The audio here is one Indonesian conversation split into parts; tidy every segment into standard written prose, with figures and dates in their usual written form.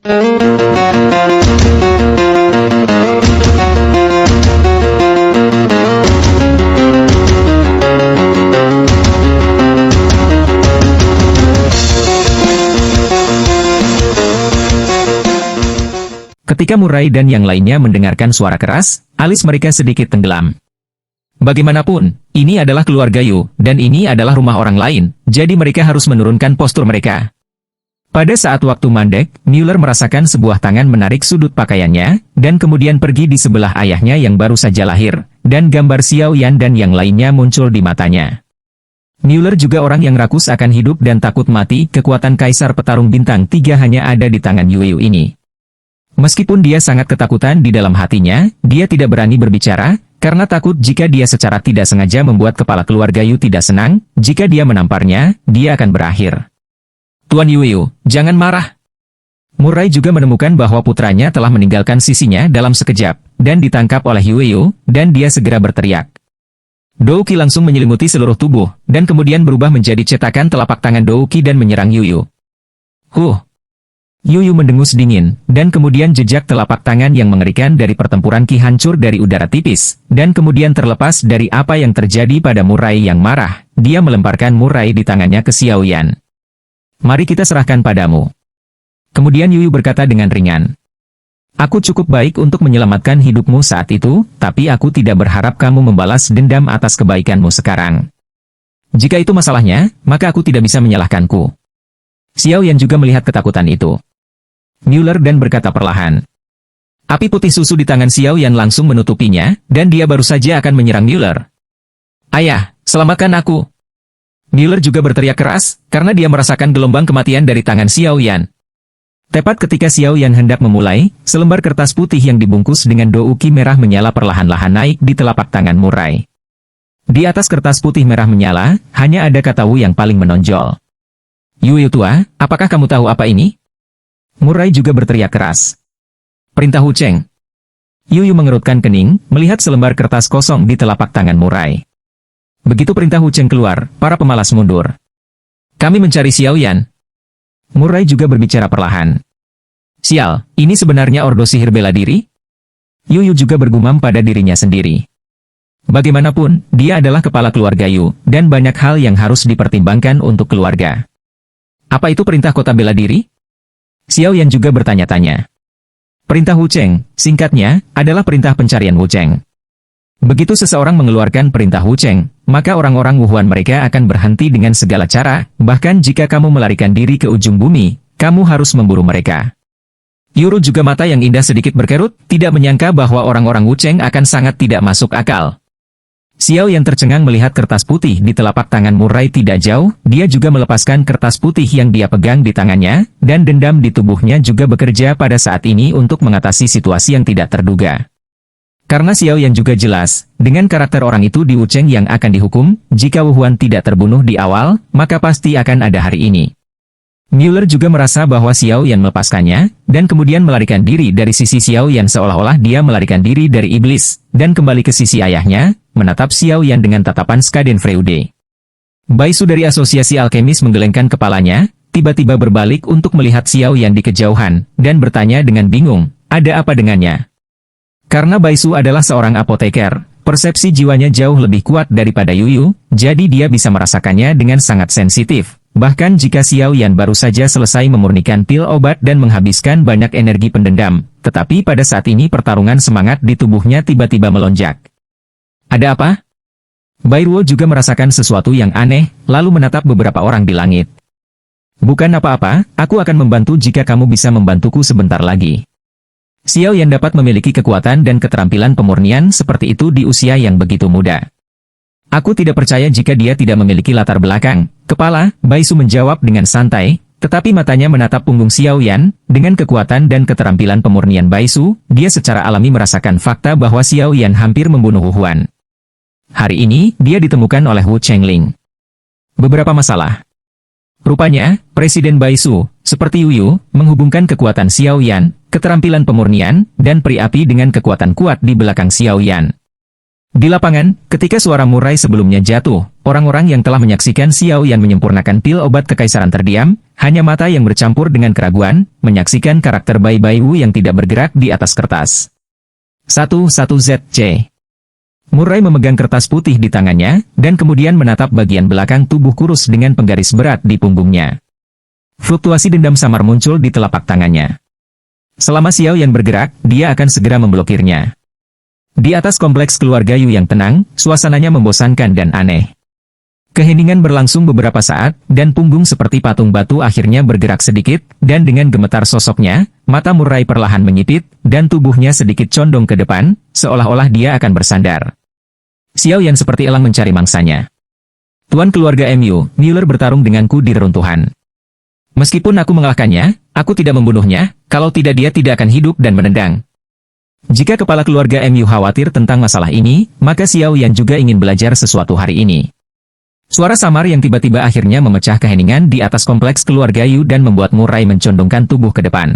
Ketika Murai dan yang lainnya mendengarkan suara keras, alis mereka sedikit tenggelam. Bagaimanapun, ini adalah keluarga Yu, dan ini adalah rumah orang lain, jadi mereka harus menurunkan postur mereka. Pada saat waktu mandek, Mueller merasakan sebuah tangan menarik sudut pakaiannya, dan kemudian pergi di sebelah ayahnya yang baru saja lahir, dan gambar Xiao Yan dan yang lainnya muncul di matanya. Mueller juga orang yang rakus akan hidup dan takut mati, kekuatan Kaisar Petarung Bintang 3 hanya ada di tangan Yu ini. Meskipun dia sangat ketakutan di dalam hatinya, dia tidak berani berbicara, karena takut jika dia secara tidak sengaja membuat kepala keluarga Yu tidak senang, jika dia menamparnya, dia akan berakhir. Tuan Yu, jangan marah. Murai juga menemukan bahwa putranya telah meninggalkan sisinya dalam sekejap, dan ditangkap oleh Yu, dan dia segera berteriak. Douki langsung menyelimuti seluruh tubuh, dan kemudian berubah menjadi cetakan telapak tangan Douki dan menyerang Yu. Yu mendengus dingin, dan kemudian jejak telapak tangan yang mengerikan dari pertempuran Ki hancur dari udara tipis, dan kemudian terlepas dari apa yang terjadi pada Murai yang marah, dia melemparkan Murai di tangannya ke Xiao Yan. Mari kita serahkan padamu. Kemudian Yu berkata dengan ringan. Aku cukup baik untuk menyelamatkan hidupmu saat itu, tapi aku tidak berharap kamu membalas dendam atas kebaikanmu sekarang. Jika itu masalahnya, maka aku tidak bisa menyalahkanku. Xiao Yan juga melihat ketakutan itu. Mueller dan berkata perlahan. Api putih susu di tangan Xiao Yan langsung menutupinya, dan dia baru saja akan menyerang Mueller. Ayah, selamatkan aku. Mueller juga berteriak keras, karena dia merasakan gelombang kematian dari tangan Xiao Yan. Tepat ketika Xiao Yan hendak memulai, selembar kertas putih yang dibungkus dengan douki merah menyala perlahan-lahan naik di telapak tangan Murai. Di atas kertas putih merah menyala, hanya ada kata Wu yang paling menonjol. Yu tua, apakah kamu tahu apa ini? Murai juga berteriak keras. Perintah Hu Cheng. Yu mengerutkan kening, melihat selembar kertas kosong di telapak tangan Murai. Begitu perintah Hu Cheng keluar, para pemalas mundur. Kami mencari Xiao Yan. Murai juga berbicara perlahan. Sial, ini sebenarnya ordo sihir bela diri? Yu juga bergumam pada dirinya sendiri. Bagaimanapun, dia adalah kepala keluarga Yu, dan banyak hal yang harus dipertimbangkan untuk keluarga. Apa itu perintah kota bela diri? Xiao Yan juga bertanya-tanya. Perintah Hu Cheng, singkatnya, adalah perintah pencarian Hu Cheng. Begitu seseorang mengeluarkan perintah Hu Cheng, maka orang-orang Wuhuan mereka akan berhenti dengan segala cara, bahkan jika kamu melarikan diri ke ujung bumi, kamu harus memburu mereka. Yuru juga mata yang indah sedikit berkerut, tidak menyangka bahwa orang-orang Wu Cheng akan sangat tidak masuk akal. Xiao yang tercengang melihat kertas putih di telapak tangan Murai tidak jauh, dia juga melepaskan kertas putih yang dia pegang di tangannya, dan dendam di tubuhnya juga bekerja pada saat ini untuk mengatasi situasi yang tidak terduga. Karena Xiao yang juga jelas, dengan karakter orang itu di Wu Cheng yang akan dihukum, jika Wuhuan tidak terbunuh di awal, maka pasti akan ada hari ini. Mueller juga merasa bahwa Xiao Yan melepaskannya, dan kemudian melarikan diri dari sisi Xiao Yan seolah-olah dia melarikan diri dari iblis, dan kembali ke sisi ayahnya, menatap Xiao Yan dengan tatapan Schadenfreude. Baisu dari Asosiasi Alkemis menggelengkan kepalanya, tiba-tiba berbalik untuk melihat Xiao Yan di kejauhan, dan bertanya dengan bingung, ada apa dengannya? Karena Baisu adalah seorang apoteker, persepsi jiwanya jauh lebih kuat daripada Yu, jadi dia bisa merasakannya dengan sangat sensitif. Bahkan jika Xiao Yan baru saja selesai memurnikan pil obat dan menghabiskan banyak energi pendendam, tetapi pada saat ini pertarungan semangat di tubuhnya tiba-tiba melonjak. Ada apa? Bairuo juga merasakan sesuatu yang aneh, lalu menatap beberapa orang di langit. Bukan apa-apa, aku akan membantu jika kamu bisa membantuku sebentar lagi. Xiao Yan dapat memiliki kekuatan dan keterampilan pemurnian seperti itu di usia yang begitu muda. Aku tidak percaya jika dia tidak memiliki latar belakang. Kepala, Baisu menjawab dengan santai, tetapi matanya menatap punggung Xiao Yan. Dengan kekuatan dan keterampilan pemurnian Baisu, dia secara alami merasakan fakta bahwa Xiao Yan hampir membunuh Wuhuan. Hari ini, dia ditemukan oleh Wu Chengling. Beberapa masalah. Rupanya, Presiden Baisu, seperti Yu, menghubungkan kekuatan Xiao Yan, keterampilan pemurnian, dan peri api dengan kekuatan kuat di belakang Xiao Yan. Di lapangan, ketika suara Murai sebelumnya jatuh, orang-orang yang telah menyaksikan Xiao Yan menyempurnakan pil obat kekaisaran terdiam, hanya mata yang bercampur dengan keraguan, menyaksikan karakter Bai Wu yang tidak bergerak di atas kertas. 11ZC. Murray memegang kertas putih di tangannya, dan kemudian menatap bagian belakang tubuh kurus dengan penggaris berat di punggungnya. Fluktuasi dendam samar muncul di telapak tangannya. Selama Xiao Yan bergerak, dia akan segera memblokirnya. Di atas kompleks keluarga Yu yang tenang, suasananya membosankan dan aneh. Keheningan berlangsung beberapa saat, dan punggung seperti patung batu akhirnya bergerak sedikit, dan dengan gemetar sosoknya, mata Murray perlahan menyipit, dan tubuhnya sedikit condong ke depan, seolah-olah dia akan bersandar. Xiao Yan seperti elang mencari mangsanya. Tuan keluarga MU, Mueller bertarung denganku di reruntuhan. Meskipun aku mengalahkannya, aku tidak membunuhnya, kalau tidak dia tidak akan hidup dan menendang. Jika kepala keluarga MU khawatir tentang masalah ini, maka Xiao Yan juga ingin belajar sesuatu hari ini. Suara samar yang tiba-tiba akhirnya memecah keheningan di atas kompleks keluarga Yu dan membuat Murray mencondongkan tubuh ke depan.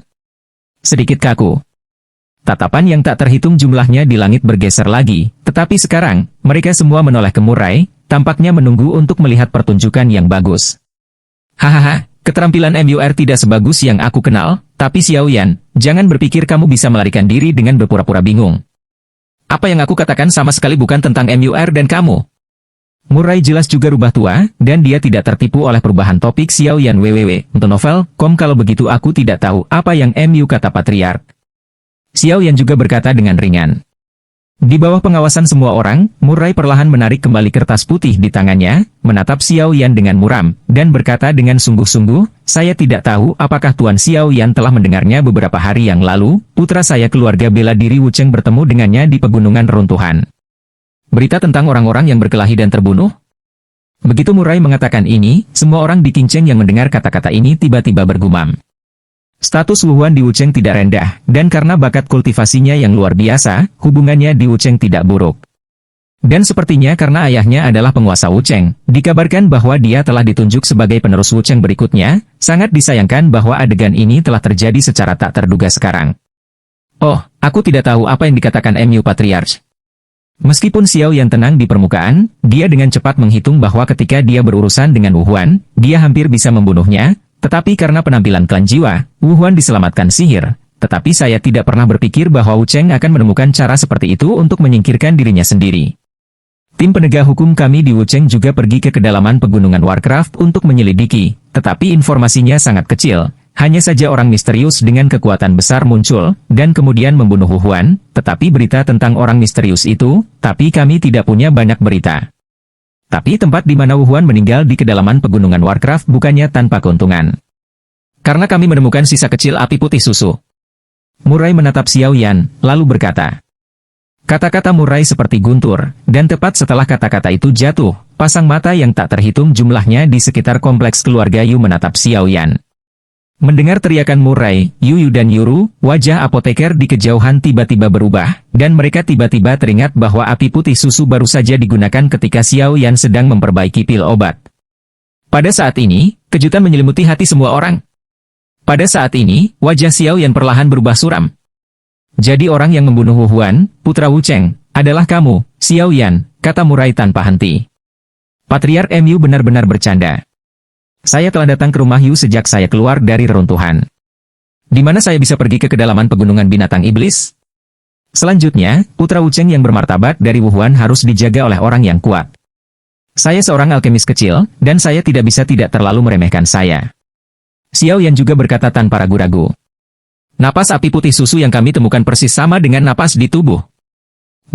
Sedikit kaku. Tatapan yang tak terhitung jumlahnya di langit bergeser lagi, tetapi sekarang, mereka semua menoleh ke Murray, tampaknya menunggu untuk melihat pertunjukan yang bagus. Hahaha, keterampilan MUR tidak sebagus yang aku kenal, tapi Xiao Yan, jangan berpikir kamu bisa melarikan diri dengan berpura-pura bingung. Apa yang aku katakan sama sekali bukan tentang MUR dan kamu. Murray jelas juga rubah tua, dan dia tidak tertipu oleh perubahan topik Xiao Yan www. Untuk novel, kalau begitu aku tidak tahu apa yang MU kata Patriark. Xiao Yan juga berkata dengan ringan. Di bawah pengawasan semua orang, Murray perlahan menarik kembali kertas putih di tangannya, menatap Xiao Yan dengan muram, dan berkata dengan sungguh-sungguh, saya tidak tahu apakah Tuan Xiao Yan telah mendengarnya beberapa hari yang lalu, putra saya keluarga bela diri Wu Cheng bertemu dengannya di pegunungan runtuhan. Berita tentang orang-orang yang berkelahi dan terbunuh? Begitu Murray mengatakan ini, semua orang di King Cheng yang mendengar kata-kata ini tiba-tiba bergumam. Status Wu Huan di Wu Cheng tidak rendah, dan karena bakat kultivasinya yang luar biasa, hubungannya di Wu Cheng tidak buruk. Dan sepertinya karena ayahnya adalah penguasa Wu Cheng, dikabarkan bahwa dia telah ditunjuk sebagai penerus Wu Cheng berikutnya, sangat disayangkan bahwa adegan ini telah terjadi secara tak terduga sekarang. Oh, aku tidak tahu apa yang dikatakan MU Patriarch. Meskipun Xiao Yan tenang di permukaan, dia dengan cepat menghitung bahwa ketika dia berurusan dengan Wu Huan, dia hampir bisa membunuhnya, tetapi karena penampilan klan jiwa, Wu Huan diselamatkan sihir. Tetapi saya tidak pernah berpikir bahwa Wu Cheng akan menemukan cara seperti itu untuk menyingkirkan dirinya sendiri. Tim penegak hukum kami di Wu Cheng juga pergi ke kedalaman pegunungan Warcraft untuk menyelidiki, tetapi informasinya sangat kecil. Hanya saja orang misterius dengan kekuatan besar muncul, dan kemudian membunuh Wu Huan, tetapi berita tentang orang misterius itu, tapi kami tidak punya banyak berita. Tapi tempat di mana Wu Huan meninggal di kedalaman pegunungan Warcraft bukannya tanpa keuntungan. Karena kami menemukan sisa kecil api putih susu. Murray menatap Xiao Yan, lalu berkata. Kata-kata Murray seperti guntur, dan tepat setelah kata-kata itu jatuh, pasang mata yang tak terhitung jumlahnya di sekitar kompleks keluarga Yu menatap Xiao Yan. Mendengar teriakan Murray, Yu dan Yuru, wajah apoteker di kejauhan tiba-tiba berubah, dan mereka tiba-tiba teringat bahwa api putih susu baru saja digunakan ketika Xiao Yan sedang memperbaiki pil obat. Pada saat ini, kejutan menyelimuti hati semua orang. Pada saat ini, wajah Xiao Yan perlahan berubah suram. Jadi orang yang membunuh Wu Huan, putra Wu Cheng, adalah kamu, Xiao Yan, kata Murray tanpa henti. Patriark MU benar-benar bercanda. Saya telah datang ke rumah Yu sejak saya keluar dari reruntuhan. Di mana saya bisa pergi ke kedalaman pegunungan binatang iblis? Selanjutnya, putra Wu Cheng yang bermartabat dari Wu Huan harus dijaga oleh orang yang kuat. Saya seorang alkemis kecil, dan saya tidak bisa tidak terlalu meremehkan saya. Xiao Yan juga berkata tanpa ragu-ragu. Napas api putih susu yang kami temukan persis sama dengan napas di tubuh.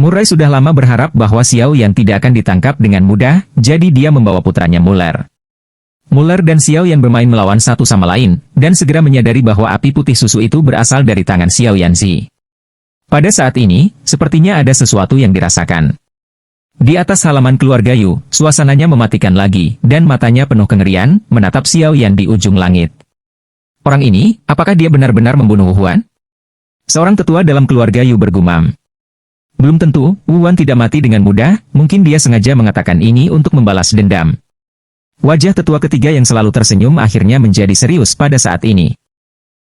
Murray sudah lama berharap bahwa Xiao Yan tidak akan ditangkap dengan mudah, jadi dia membawa putranya Muller. Muller dan Xiao Yan bermain melawan satu sama lain, dan segera menyadari bahwa api putih susu itu berasal dari tangan Xiao Yanzi. Pada saat ini, sepertinya ada sesuatu yang dirasakan. Di atas halaman keluarga Yu, suasananya mematikan lagi, dan matanya penuh kengerian, menatap Xiao Yan di ujung langit. Orang ini, apakah dia benar-benar membunuh Wu Huan? Seorang tetua dalam keluarga Yu bergumam. Belum tentu, Wu Huan tidak mati dengan mudah, mungkin dia sengaja mengatakan ini untuk membalas dendam. Wajah tetua ketiga yang selalu tersenyum akhirnya menjadi serius pada saat ini.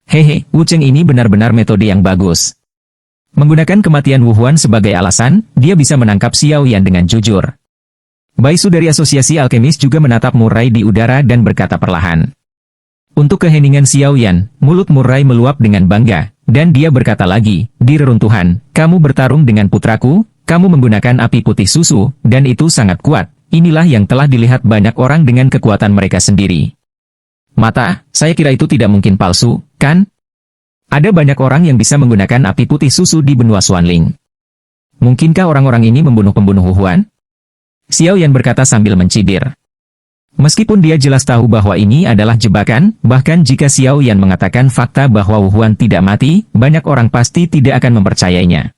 Hehe, Wu Cheng ini benar-benar metode yang bagus. Menggunakan kematian Wu Huan sebagai alasan, dia bisa menangkap Xiao Yan dengan jujur. Baisu dari Asosiasi Alkemis juga menatap Murai di udara dan berkata perlahan. Untuk keheningan Xiao Yan, mulut Murai meluap dengan bangga, dan dia berkata lagi, di reruntuhan, kamu bertarung dengan putraku, kamu menggunakan api putih susu, dan itu sangat kuat. Inilah yang telah dilihat banyak orang dengan kekuatan mereka sendiri. Mata, saya kira itu tidak mungkin palsu, kan? Ada banyak orang yang bisa menggunakan api putih susu di benua Xuanling. Mungkinkah orang-orang ini membunuh pembunuh Huan? Xiao Yan berkata sambil mencibir. Meskipun dia jelas tahu bahwa ini adalah jebakan, bahkan jika Xiao Yan mengatakan fakta bahwa Wu Huan tidak mati, banyak orang pasti tidak akan mempercayainya.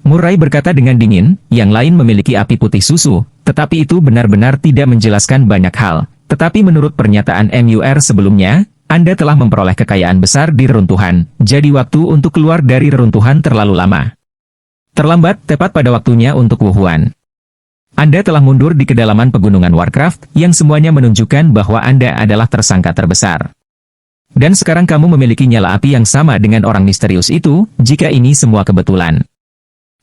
Murai berkata dengan dingin, yang lain memiliki api putih susu, tetapi itu benar-benar tidak menjelaskan banyak hal. Tetapi menurut pernyataan MUR sebelumnya, Anda telah memperoleh kekayaan besar di reruntuhan, jadi waktu untuk keluar dari reruntuhan terlalu lama. Terlambat, tepat pada waktunya untuk Wu Huan. Anda telah mundur di kedalaman pegunungan Warcraft, yang semuanya menunjukkan bahwa Anda adalah tersangka terbesar. Dan sekarang kamu memiliki nyala api yang sama dengan orang misterius itu, jika ini semua kebetulan.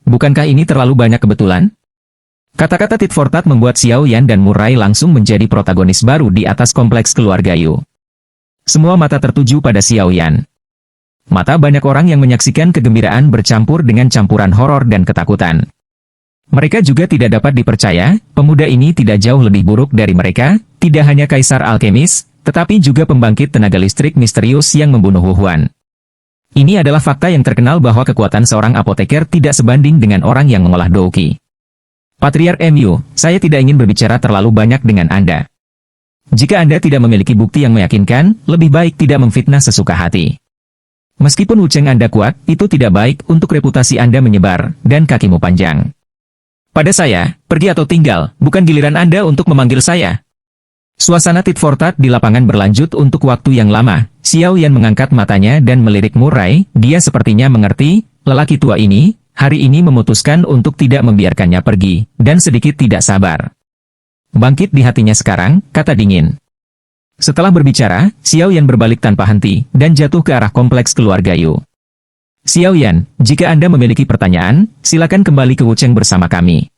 Bukankah ini terlalu banyak kebetulan? Kata-kata tit for tat membuat Xiao Yan dan Murai langsung menjadi protagonis baru di atas kompleks keluarga Yu. Semua mata tertuju pada Xiao Yan. Mata banyak orang yang menyaksikan kegembiraan bercampur dengan campuran horor dan ketakutan. Mereka juga tidak dapat dipercaya, pemuda ini tidak jauh lebih buruk dari mereka, tidak hanya kaisar alkemis, tetapi juga pembangkit tenaga listrik misterius yang membunuh Wu Huan. Ini adalah fakta yang terkenal bahwa kekuatan seorang apoteker tidak sebanding dengan orang yang mengolah douki. Patriark MU, saya tidak ingin berbicara terlalu banyak dengan Anda. Jika Anda tidak memiliki bukti yang meyakinkan, lebih baik tidak memfitnah sesuka hati. Meskipun Wucheng Anda kuat, itu tidak baik untuk reputasi Anda menyebar, dan kakimu panjang. Pada saya, pergi atau tinggal, bukan giliran Anda untuk memanggil saya. Suasana tit for tat di lapangan berlanjut untuk waktu yang lama. Xiao Yan mengangkat matanya dan melirik Murai, dia sepertinya mengerti, lelaki tua ini, hari ini memutuskan untuk tidak membiarkannya pergi, dan sedikit tidak sabar. Bangkit di hatinya sekarang, kata dingin. Setelah berbicara, Xiao Yan berbalik tanpa henti, dan jatuh ke arah kompleks keluarga Yu. Xiao Yan, jika Anda memiliki pertanyaan, silakan kembali ke Wucheng bersama kami.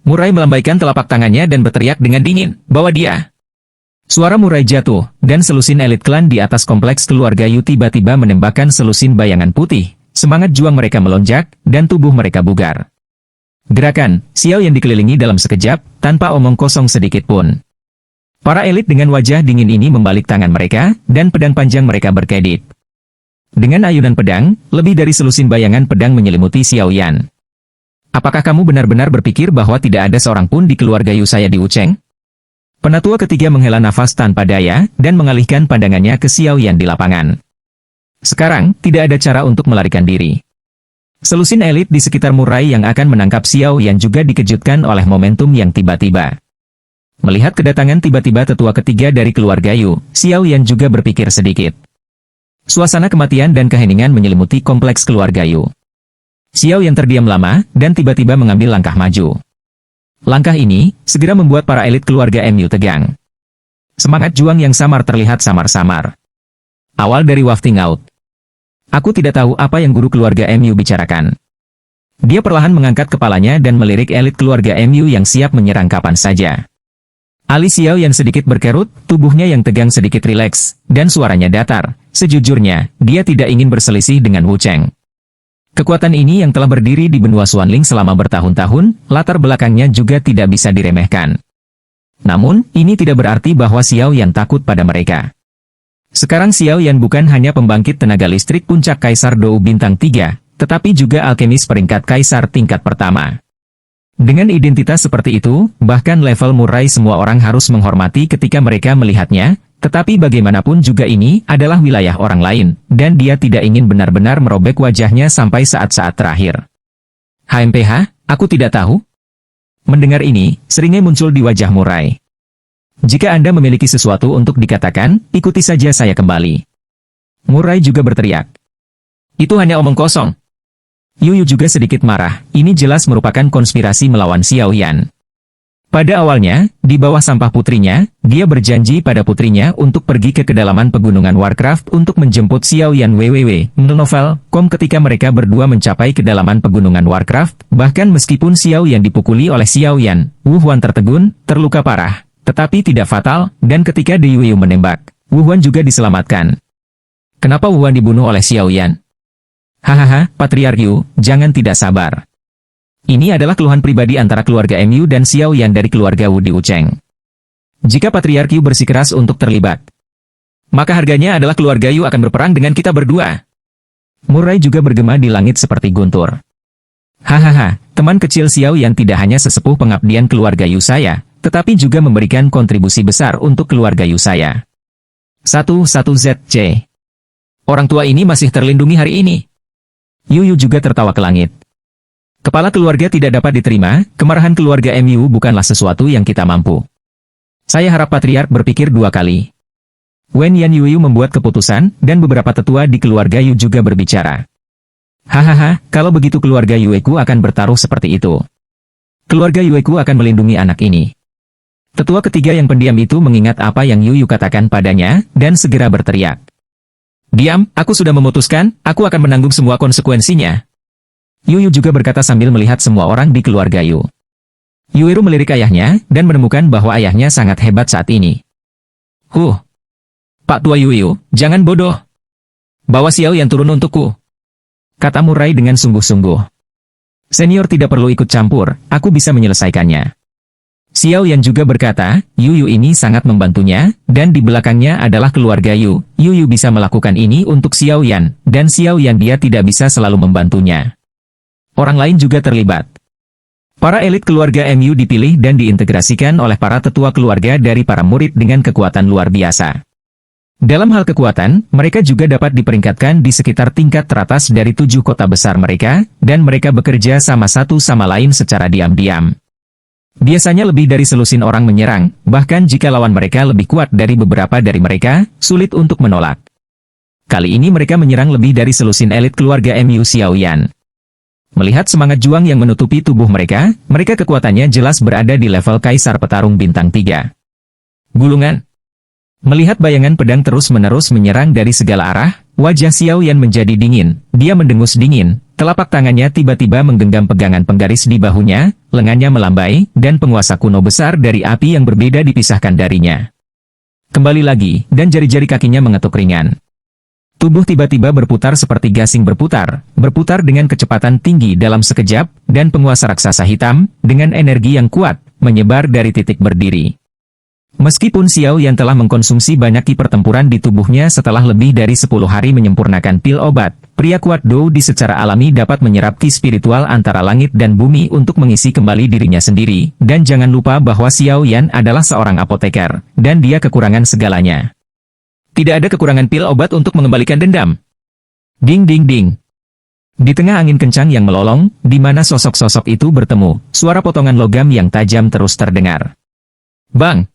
Murai melambaikan telapak tangannya dan berteriak dengan dingin, bawa dia. Suara Murai jatuh, dan selusin elit klan di atas kompleks keluarga Yu tiba-tiba menembakkan selusin bayangan putih. Semangat juang mereka melonjak, dan tubuh mereka bugar. Gerakan, Xiao yang dikelilingi dalam sekejap, tanpa omong kosong sedikit pun. Para elit dengan wajah dingin ini membalik tangan mereka, dan pedang panjang mereka berkedip. Dengan ayunan pedang, lebih dari selusin bayangan pedang menyelimuti Xiao Yan. Apakah kamu benar-benar berpikir bahwa tidak ada seorang pun di keluarga Yu saya di Wucheng? Penatua ketiga menghela nafas tanpa daya, dan mengalihkan pandangannya ke Xiao Yan di lapangan. Sekarang, tidak ada cara untuk melarikan diri. Selusin elit di sekitar Murai yang akan menangkap Xiao Yan juga dikejutkan oleh momentum yang tiba-tiba. Melihat kedatangan tiba-tiba tetua ketiga dari keluarga Yu, Xiao Yan juga berpikir sedikit. Suasana kematian dan keheningan menyelimuti kompleks keluarga Yu. Xiao Yan terdiam lama, dan tiba-tiba mengambil langkah maju. Langkah ini, segera membuat para elit keluarga MU tegang. Semangat juang yang samar terlihat samar-samar. Awal dari wafting out. Aku tidak tahu apa yang guru keluarga MU bicarakan. Dia perlahan mengangkat kepalanya dan melirik elit keluarga MU yang siap menyerang kapan saja. Alis Xiao yang sedikit berkerut, tubuhnya yang tegang sedikit rileks, dan suaranya datar. Sejujurnya, dia tidak ingin berselisih dengan Wucheng. Kekuatan ini yang telah berdiri di benua Xuanling selama bertahun-tahun, latar belakangnya juga tidak bisa diremehkan. Namun, ini tidak berarti bahwa Xiao Yan takut pada mereka. Sekarang Xiao Yan bukan hanya pembangkit tenaga listrik puncak Kaisar Dou Bintang 3, tetapi juga alkemis peringkat Kaisar tingkat pertama. Dengan identitas seperti itu, bahkan level Murai semua orang harus menghormati ketika mereka melihatnya, tetapi bagaimanapun juga ini adalah wilayah orang lain, dan dia tidak ingin benar-benar merobek wajahnya sampai saat-saat terakhir. HMPH, aku tidak tahu. Mendengar ini, seringnya muncul di wajah Murai. Jika Anda memiliki sesuatu untuk dikatakan, ikuti saja saya kembali. Murai juga berteriak. Itu hanya omong kosong. Yu juga sedikit marah, ini jelas merupakan konspirasi melawan Xiao Yan. Pada awalnya, di bawah sampah putrinya, dia berjanji pada putrinya untuk pergi ke kedalaman pegunungan Warcraft untuk menjemput Xiao Yan www.novel.com ketika mereka berdua mencapai kedalaman pegunungan Warcraft, bahkan meskipun Xiao Yan dipukuli oleh Xiao Yan, Wu Huan tertegun, terluka parah, tetapi tidak fatal, dan ketika De Yuyu menembak, Wu Huan juga diselamatkan. Kenapa Wu Huan dibunuh oleh Xiao Yan? Hahaha, Patriark Yu, jangan tidak sabar. Ini adalah keluhan pribadi antara keluarga MU dan Xiao Yan dari keluarga Wu Di Wucheng. Jika Patriark Yu bersikeras untuk terlibat, maka harganya adalah keluarga Yu akan berperang dengan kita berdua. Murai juga bergema di langit seperti guntur. Hahaha, teman kecil Xiao Yan tidak hanya sesepuh pengabdian keluarga Yu saya, tetapi juga memberikan kontribusi besar untuk keluarga Yu saya. 11ZC. Orang tua ini masih terlindungi hari ini. Yu juga tertawa ke langit. Kepala keluarga tidak dapat diterima, kemarahan keluarga MU bukanlah sesuatu yang kita mampu. Saya harap Patriark berpikir dua kali. Wen Yan Yuyu membuat keputusan, dan beberapa tetua di keluarga Yu juga berbicara. Hahaha, kalau begitu keluarga Yueku akan bertaruh seperti itu. Keluarga Yueku akan melindungi anak ini. Tetua ketiga yang pendiam itu mengingat apa yang Yuyu katakan padanya, dan segera berteriak. Diam, aku sudah memutuskan, aku akan menanggung semua konsekuensinya. Yuyu juga berkata sambil melihat semua orang di keluarga Yu. Yueru melirik ayahnya, dan menemukan bahwa ayahnya sangat hebat saat ini. Pak Tua Yuyu, jangan bodoh. Bawa Xiao Yan turun untukku. Kata Murai dengan sungguh-sungguh. Senior tidak perlu ikut campur, aku bisa menyelesaikannya. Xiao Yan juga berkata, Yuyu ini sangat membantunya, dan di belakangnya adalah keluarga Yu. Yuyu bisa melakukan ini untuk Xiao Yan, dan Xiao Yan dia tidak bisa selalu membantunya. Orang lain juga terlibat. Para elit keluarga MU dipilih dan diintegrasikan oleh para tetua keluarga dari para murid dengan kekuatan luar biasa. Dalam hal kekuatan, mereka juga dapat diperingkatkan di sekitar tingkat teratas dari 7 kota besar mereka, dan mereka bekerja sama satu sama lain secara diam-diam. Biasanya lebih dari selusin orang menyerang, bahkan jika lawan mereka lebih kuat dari beberapa dari mereka, sulit untuk menolak. Kali ini mereka menyerang lebih dari selusin elit keluarga MU Xiao Yan. Melihat semangat juang yang menutupi tubuh mereka, mereka kekuatannya jelas berada di level Kaisar Petarung Bintang 3. Gulungan. Melihat bayangan pedang terus-menerus menyerang dari segala arah, wajah Xiao Yan menjadi dingin. Dia mendengus dingin, telapak tangannya tiba-tiba menggenggam pegangan penggaris di bahunya, lengannya melambai, dan penguasa kuno besar dari api yang berbeda dipisahkan darinya. Kembali lagi, dan jari-jari kakinya mengetuk ringan. Tubuh tiba-tiba berputar seperti gasing berputar dengan kecepatan tinggi dalam sekejap, dan penguasa raksasa hitam, dengan energi yang kuat, menyebar dari titik berdiri. Meskipun Xiao Yan telah mengkonsumsi banyak ki pertempuran di tubuhnya setelah lebih dari 10 hari menyempurnakan pil obat, pria kuat Dou di secara alami dapat menyerap ki spiritual antara langit dan bumi untuk mengisi kembali dirinya sendiri, dan jangan lupa bahwa Xiao Yan adalah seorang apoteker, dan dia kekurangan segalanya. Tidak ada kekurangan pil obat untuk mengembalikan dendam. Ding ding ding. Di tengah angin kencang yang melolong, di mana sosok-sosok itu bertemu, suara potongan logam yang tajam terus terdengar. Bang!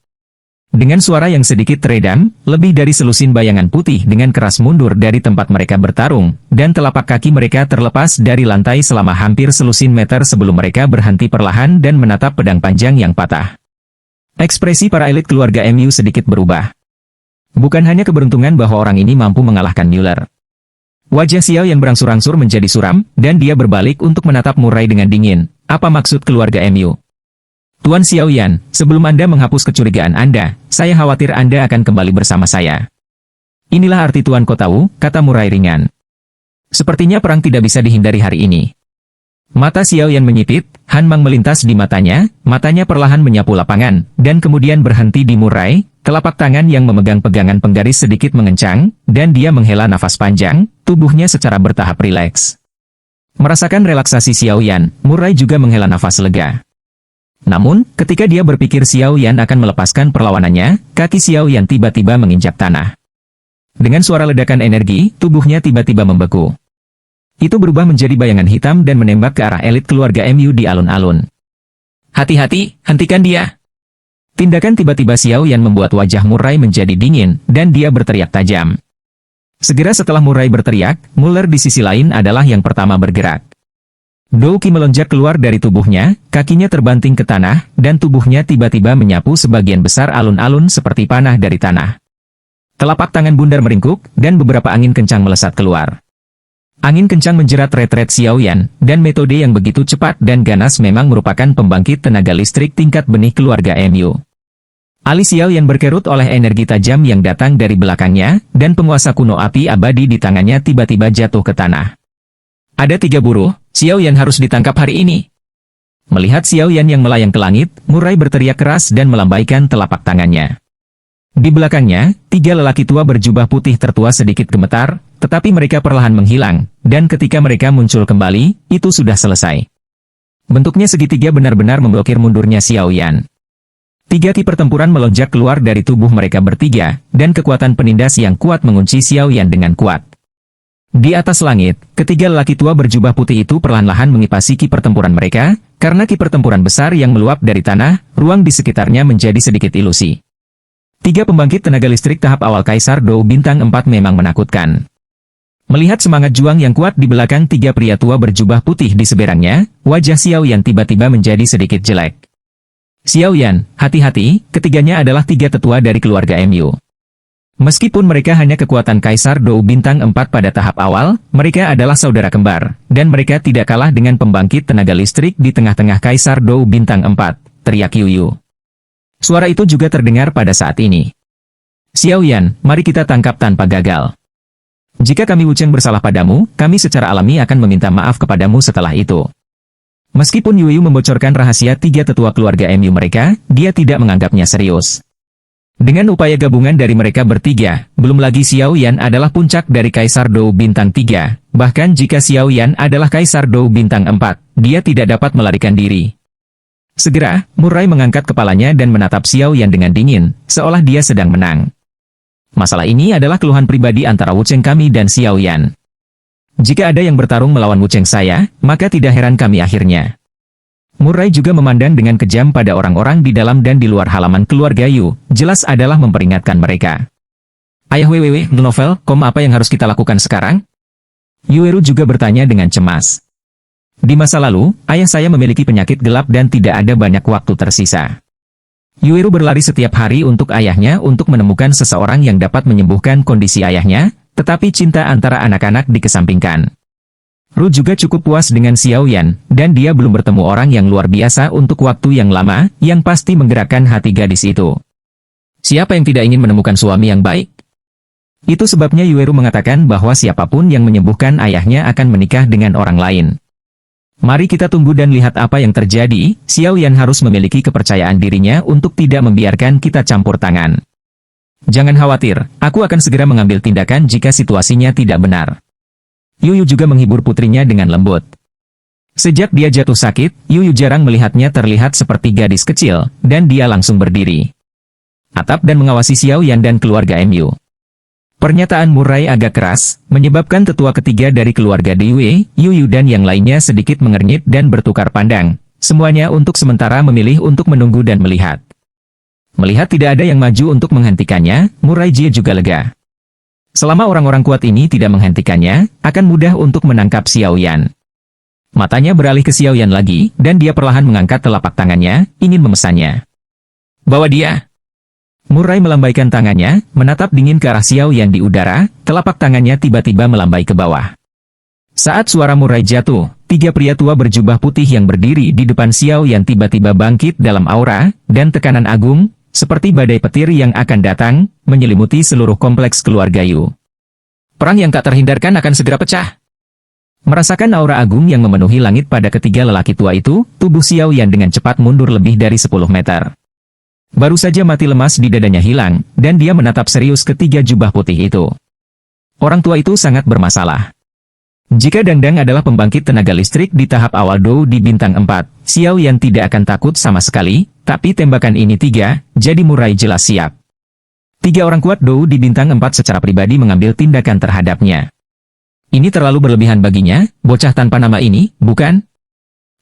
Dengan suara yang sedikit teredam, lebih dari selusin bayangan putih dengan keras mundur dari tempat mereka bertarung, dan telapak kaki mereka terlepas dari lantai selama hampir selusin meter sebelum mereka berhenti perlahan dan menatap pedang panjang yang patah. Ekspresi para elit keluarga MU sedikit berubah. Bukan hanya keberuntungan bahwa orang ini mampu mengalahkan Mueller. Wajah Xiao yang berangsur-angsur menjadi suram, dan dia berbalik untuk menatap Murai dengan dingin. Apa maksud keluarga MU? Tuan Xiao Yan, sebelum Anda menghapus kecurigaan Anda, saya khawatir Anda akan kembali bersama saya. Inilah arti Tuan Ko tahu, kata Murai ringan. Sepertinya perang tidak bisa dihindari hari ini. Mata Xiao Yan menyipit, Han Mang melintas di matanya perlahan menyapu lapangan, dan kemudian berhenti di Murai. Telapak tangan yang memegang pegangan penggaris sedikit mengencang, dan dia menghela nafas panjang, tubuhnya secara bertahap rileks. Merasakan relaksasi Xiao Yan, Murai juga menghela nafas lega. Namun, ketika dia berpikir Xiao Yan akan melepaskan perlawanannya, kaki Xiao Yan tiba-tiba menginjak tanah. Dengan suara ledakan energi, tubuhnya tiba-tiba membeku. Itu berubah menjadi bayangan hitam dan menembak ke arah elit keluarga MU di alun-alun. Hati-hati, hentikan dia! Tindakan tiba-tiba Xiao Yan membuat wajah Murai menjadi dingin, dan dia berteriak tajam. Segera setelah Murai berteriak, Mueller di sisi lain adalah yang pertama bergerak. Dou Qi melonjak keluar dari tubuhnya, kakinya terbanting ke tanah, dan tubuhnya tiba-tiba menyapu sebagian besar alun-alun seperti panah dari tanah. Telapak tangan bundar meringkuk, dan beberapa angin kencang melesat keluar. Angin kencang menjerat retret Xiaoyan, dan metode yang begitu cepat dan ganas memang merupakan pembangkit tenaga listrik tingkat benih keluarga Mu. Alis Xiaoyan berkerut oleh energi tajam yang datang dari belakangnya, dan penguasa kuno api abadi di tangannya tiba-tiba jatuh ke tanah. Ada 3 buruh, Xiaoyan harus ditangkap hari ini. Melihat Xiaoyan yang melayang ke langit, Murai berteriak keras dan melambaikan telapak tangannya. Di belakangnya, 3 lelaki tua berjubah putih tertua sedikit gemetar, tetapi mereka perlahan menghilang, dan ketika mereka muncul kembali, itu sudah selesai. Bentuknya segitiga benar-benar memblokir mundurnya Xiaoyan. 3 ki pertempuran melonjak keluar dari tubuh mereka bertiga, dan kekuatan penindas yang kuat mengunci Xiaoyan dengan kuat. Di atas langit, 3 lelaki tua berjubah putih itu perlahan-lahan mengipasi ki pertempuran mereka, karena ki pertempuran besar yang meluap dari tanah, ruang di sekitarnya menjadi sedikit ilusi. 3 pembangkit tenaga listrik tahap awal Kaisar Dou Bintang 4 memang menakutkan. Melihat semangat juang yang kuat di belakang 3 pria tua berjubah putih di seberangnya, wajah Xiaoyan tiba-tiba menjadi sedikit jelek. Xiaoyan, hati-hati, ketiganya adalah 3 tetua dari keluarga Mu. Meskipun mereka hanya kekuatan Kaisar Dou Bintang 4 pada tahap awal, mereka adalah saudara kembar, dan mereka tidak kalah dengan pembangkit tenaga listrik di tengah-tengah Kaisar Dou Bintang 4, teriak Yuyu. Suara itu juga terdengar pada saat ini. Xiaoyan, mari kita tangkap tanpa gagal. Jika kami Wucheng bersalah padamu, kami secara alami akan meminta maaf kepadamu setelah itu. Meskipun Yuyu membocorkan rahasia 3 tetua keluarga Mu mereka, dia tidak menganggapnya serius. Dengan upaya gabungan dari mereka bertiga, belum lagi Xiaoyan adalah puncak dari Kaisar Dou Bintang 3, bahkan jika Xiaoyan adalah Kaisar Dou Bintang 4, dia tidak dapat melarikan diri. Segera, Murai mengangkat kepalanya dan menatap Xiaoyan dengan dingin, seolah dia sedang menang. Masalah ini adalah keluhan pribadi antara Wucheng kami dan Xiaoyan. Jika ada yang bertarung melawan Wucheng saya, maka tidak heran kami akhirnya. Murai juga memandang dengan kejam pada orang-orang di dalam dan di luar halaman keluarga Yu, jelas adalah memperingatkan mereka. Ayah novel, apa yang harus kita lakukan sekarang? Yueru juga bertanya dengan cemas. Di masa lalu, ayah saya memiliki penyakit gelap dan tidak ada banyak waktu tersisa. Yueru berlari setiap hari untuk ayahnya untuk menemukan seseorang yang dapat menyembuhkan kondisi ayahnya, tetapi cinta antara anak-anak dikesampingkan. Ru juga cukup puas dengan Xiaoyan, dan dia belum bertemu orang yang luar biasa untuk waktu yang lama, yang pasti menggerakkan hati gadis itu. Siapa yang tidak ingin menemukan suami yang baik? Itu sebabnya Yueru mengatakan bahwa siapapun yang menyembuhkan ayahnya akan menikah dengan orang lain. Mari kita tunggu dan lihat apa yang terjadi. Xiaoyan harus memiliki kepercayaan dirinya untuk tidak membiarkan kita campur tangan. Jangan khawatir, aku akan segera mengambil tindakan jika situasinya tidak benar. Yuyu juga menghibur putrinya dengan lembut. Sejak dia jatuh sakit, Yuyu jarang melihatnya terlihat seperti gadis kecil, dan dia langsung berdiri. Atap dan mengawasi Xiaoyan dan keluarga Mu. Pernyataan Murai agak keras, menyebabkan tetua ketiga dari keluarga Dewey, Yuyu dan yang lainnya sedikit mengernyit dan bertukar pandang. Semuanya untuk sementara memilih untuk menunggu dan melihat. Melihat tidak ada yang maju untuk menghentikannya, Murai Jie juga lega. Selama orang-orang kuat ini tidak menghentikannya, akan mudah untuk menangkap Xiaoyan. Matanya beralih ke Xiaoyan lagi, dan dia perlahan mengangkat telapak tangannya, ingin memesannya. Bawa dia. Murai melambaikan tangannya, menatap dingin ke arah Xiaoyan di udara, telapak tangannya tiba-tiba melambai ke bawah. Saat suara Murai jatuh, 3 pria tua berjubah putih yang berdiri di depan Xiaoyan tiba-tiba bangkit dalam aura, dan tekanan agung, seperti badai petir yang akan datang, menyelimuti seluruh kompleks keluarga Yu. Perang yang tak terhindarkan akan segera pecah. Merasakan aura agung yang memenuhi langit pada ketiga lelaki tua itu, tubuh Xiaoyan dengan cepat mundur lebih dari 10 meter. Baru saja mati lemas di dadanya hilang, dan dia menatap serius ketiga jubah putih itu. Orang tua itu sangat bermasalah. Jika Dangdang adalah pembangkit tenaga listrik di tahap awal Dou di bintang 4, Xiaoyan tidak akan takut sama sekali, tapi tembakan ini 3, jadi Murai jelas siap. 3 orang kuat Dou di bintang 4 secara pribadi mengambil tindakan terhadapnya. Ini terlalu berlebihan baginya, bocah tanpa nama ini, bukan?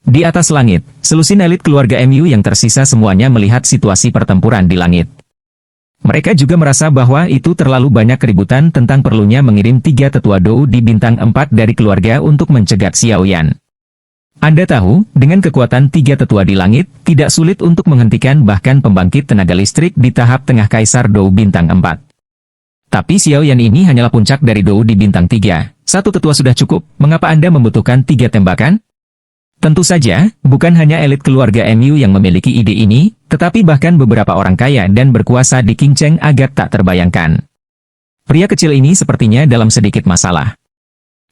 Di atas langit, selusin elit keluarga Mu yang tersisa semuanya melihat situasi pertempuran di langit. Mereka juga merasa bahwa itu terlalu banyak keributan tentang perlunya mengirim 3 tetua Dou di bintang 4 dari keluarga untuk mencegat Xiaoyan. Anda tahu, dengan kekuatan tiga tetua di langit, tidak sulit untuk menghentikan bahkan pembangkit tenaga listrik di tahap tengah Kaisar Dou Bintang 4. Tapi Xiao Yan ini hanyalah puncak dari Dou di Bintang 3. Satu tetua sudah cukup, mengapa Anda membutuhkan tiga tembakan? Tentu saja, bukan hanya elit keluarga MU yang memiliki ide ini, tetapi bahkan beberapa orang kaya dan berkuasa di Qingcheng agak tak terbayangkan. Pria kecil ini sepertinya dalam sedikit masalah.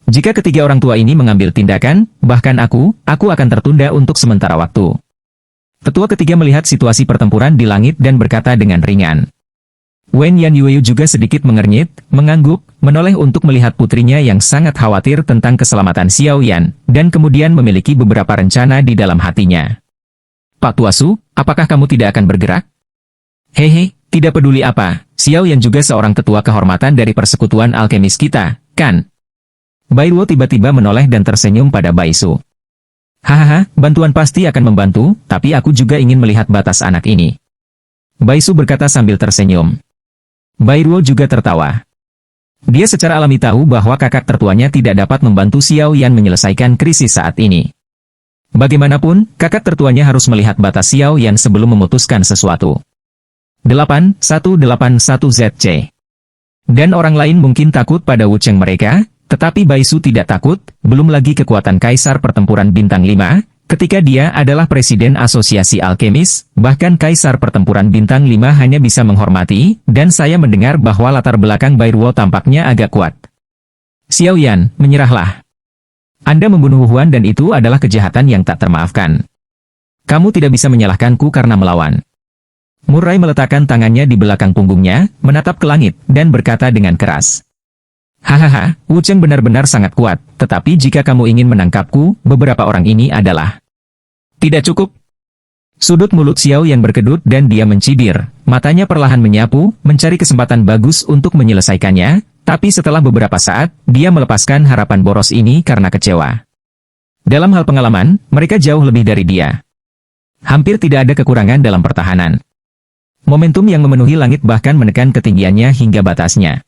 Jika ketiga orang tua ini mengambil tindakan, bahkan aku akan tertunda untuk sementara waktu. Tetua ketiga melihat situasi pertempuran di langit dan berkata dengan ringan. Wen Yan Yue juga sedikit mengernyit, mengangguk, menoleh untuk melihat putrinya yang sangat khawatir tentang keselamatan Xiao Yan, dan kemudian memiliki beberapa rencana di dalam hatinya. Pak Tuasu, apakah kamu tidak akan bergerak? Hehe, tidak peduli apa, Xiao Yan juga seorang tetua kehormatan dari persekutuan alkemis kita, kan? Bai Luo tiba-tiba menoleh dan tersenyum pada Bai Su. Hahaha, bantuan pasti akan membantu, tapi aku juga ingin melihat batas anak ini. Bai Su berkata sambil tersenyum. Bai Luo juga tertawa. Dia secara alami tahu bahwa kakak tertuanya tidak dapat membantu Xiao Yan menyelesaikan krisis saat ini. Bagaimanapun, kakak tertuanya harus melihat batas Xiao Yan sebelum memutuskan sesuatu. 8181ZC. Dan orang lain mungkin takut pada Wucheng mereka, tetapi Bai Su tidak takut, belum lagi kekuatan Kaisar Pertempuran Bintang 5, ketika dia adalah Presiden Asosiasi Alkemis, bahkan Kaisar Pertempuran Bintang 5 hanya bisa menghormati, dan saya mendengar bahwa latar belakang Bai Luo tampaknya agak kuat. Xiao Yan, menyerahlah. Anda membunuh Huan dan itu adalah kejahatan yang tak termaafkan. Kamu tidak bisa menyalahkanku karena melawan. Murray meletakkan tangannya di belakang punggungnya, menatap ke langit, dan berkata dengan keras. Hahaha, Wucheng benar-benar sangat kuat, tetapi jika kamu ingin menangkapku, beberapa orang ini adalah... Tidak cukup. Sudut mulut Xiao Yan berkedut dan dia mencibir, matanya perlahan menyapu, mencari kesempatan bagus untuk menyelesaikannya, tapi setelah beberapa saat, dia melepaskan harapan boros ini karena kecewa. Dalam hal pengalaman, mereka jauh lebih dari dia. Hampir tidak ada kekurangan dalam pertahanan. Momentum yang memenuhi langit bahkan menekan ketinggiannya hingga batasnya.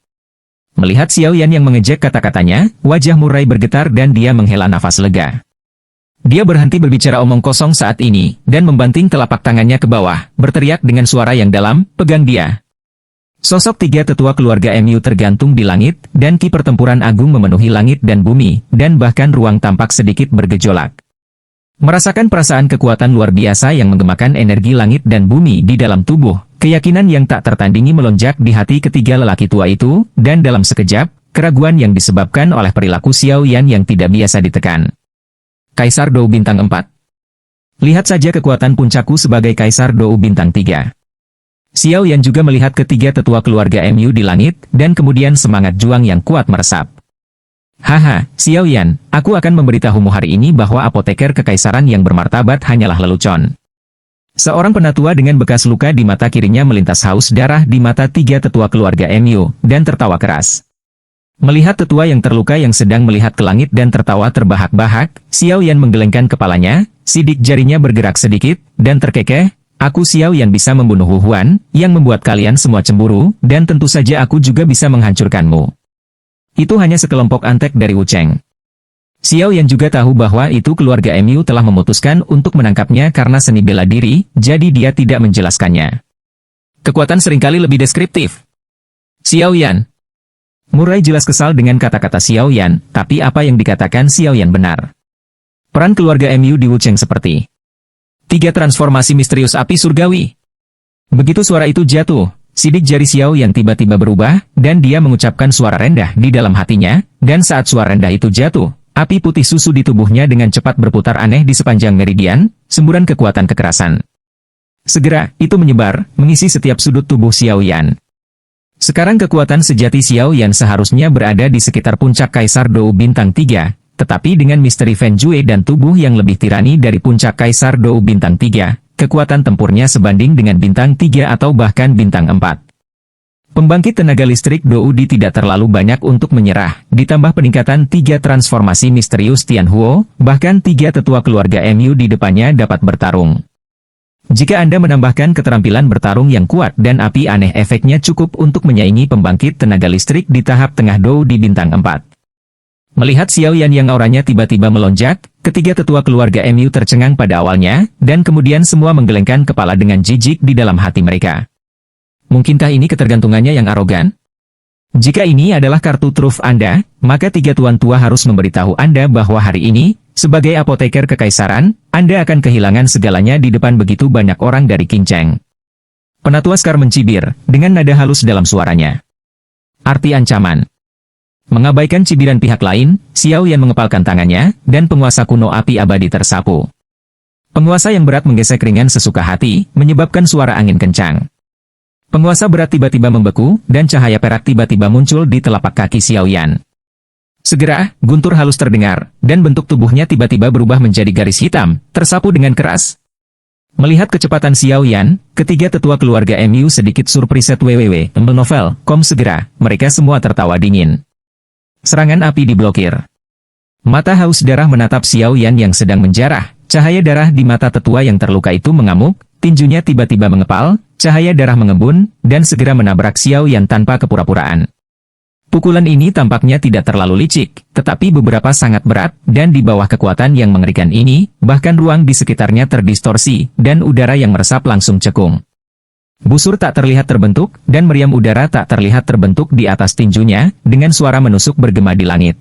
Melihat Xiao Yan yang mengejek kata-katanya, wajah Murray bergetar dan dia menghela nafas lega. Dia berhenti berbicara omong kosong saat ini, dan membanting telapak tangannya ke bawah, berteriak dengan suara yang dalam, pegang dia. Sosok tiga tetua keluarga MU tergantung di langit, dan ki pertempuran agung memenuhi langit dan bumi, dan bahkan ruang tampak sedikit bergejolak. Merasakan perasaan kekuatan luar biasa yang menggemakan energi langit dan bumi di dalam tubuh, keyakinan yang tak tertandingi melonjak di hati ketiga lelaki tua itu, dan dalam sekejap, keraguan yang disebabkan oleh perilaku Xiao Yan yang tidak biasa ditekan. Kaisar Dou Bintang 4. Lihat saja kekuatan puncakku sebagai Kaisar Dou Bintang 3. Xiao Yan juga melihat ketiga tetua keluarga MU di langit, dan kemudian semangat juang yang kuat meresap. Haha, Xiao Yan, aku akan memberitahumu hari ini bahwa apoteker kekaisaran yang bermartabat hanyalah lelucon. Seorang penatua dengan bekas luka di mata kirinya melintas haus darah di mata tiga tetua keluarga MU, dan tertawa keras. Melihat tetua yang terluka yang sedang melihat ke langit dan tertawa terbahak-bahak, Xiao Yan menggelengkan kepalanya, sidik jarinya bergerak sedikit, dan terkekeh, aku Xiao Yan bisa membunuh Hu Huan, yang membuat kalian semua cemburu, dan tentu saja aku juga bisa menghancurkanmu. Itu hanya sekelompok antek dari Wucheng. Xiao Yan juga tahu bahwa itu keluarga MU telah memutuskan untuk menangkapnya karena seni bela diri, jadi dia tidak menjelaskannya. Kekuatan seringkali lebih deskriptif. Xiao Yan. Murray jelas kesal dengan kata-kata Xiao Yan, tapi apa yang dikatakan Xiao Yan benar. Peran keluarga MU di Wucheng seperti 3 transformasi misterius api surgawi. Begitu suara itu jatuh, sidik jari Xiao Yan tiba-tiba berubah, dan dia mengucapkan suara rendah di dalam hatinya, dan saat suara rendah itu jatuh, api putih susu di tubuhnya dengan cepat berputar aneh di sepanjang meridian, semburan kekuatan kekerasan. Segera, itu menyebar, mengisi setiap sudut tubuh Xiao Yan. Sekarang kekuatan sejati Xiao Yan seharusnya berada di sekitar puncak Kaisar Dou Bintang 3, tetapi dengan misteri Fen Jue dan tubuh yang lebih tirani dari puncak Kaisar Dou Bintang 3, kekuatan tempurnya sebanding dengan Bintang 3 atau bahkan Bintang 4. Pembangkit tenaga listrik Dou Di tidak terlalu banyak untuk menyerah, ditambah peningkatan 3 transformasi misterius Tianhuo, bahkan 3 tetua keluarga MU di depannya dapat bertarung. Jika Anda menambahkan keterampilan bertarung yang kuat dan api aneh efeknya cukup untuk menyaingi pembangkit tenaga listrik di tahap tengah Dou di Bintang 4. Melihat Xiao Yan yang auranya tiba-tiba melonjak, ketiga tetua keluarga MU tercengang pada awalnya, dan kemudian semua menggelengkan kepala dengan jijik di dalam hati mereka. Mungkinkah ini ketergantungannya yang arogan? Jika ini adalah kartu truf Anda, maka tiga tuan tua harus memberitahu Anda bahwa hari ini, sebagai apoteker kekaisaran, Anda akan kehilangan segalanya di depan begitu banyak orang dari Qingcheng. Penatua Scar mencibir, dengan nada halus dalam suaranya. Arti ancaman. Mengabaikan cibiran pihak lain, Xiao Yan mengepalkan tangannya, dan penguasa kuno api abadi tersapu. Penguasa yang berat menggesek ringan sesuka hati, menyebabkan suara angin kencang. Penguasa berat tiba-tiba membeku, dan cahaya perak tiba-tiba muncul di telapak kaki Xiao Yan. Segera, guntur halus terdengar, dan bentuk tubuhnya tiba-tiba berubah menjadi garis hitam, tersapu dengan keras. Melihat kecepatan Xiao Yan, ketiga tetua keluarga MU sedikit surpriset novel, segera, mereka semua tertawa dingin. Serangan api diblokir. Mata haus darah menatap Xiao Yan yang sedang menjarah, cahaya darah di mata tetua yang terluka itu mengamuk, tinjunya tiba-tiba mengepal, cahaya darah mengembun, dan segera menabrak Xiao Yan tanpa kepura-puraan. Pukulan ini tampaknya tidak terlalu licik, tetapi beberapa sangat berat, dan di bawah kekuatan yang mengerikan ini, bahkan ruang di sekitarnya terdistorsi, dan udara yang meresap langsung cekung. Busur tak terlihat terbentuk, dan meriam udara tak terlihat terbentuk di atas tinjunya, dengan suara menusuk bergema di langit.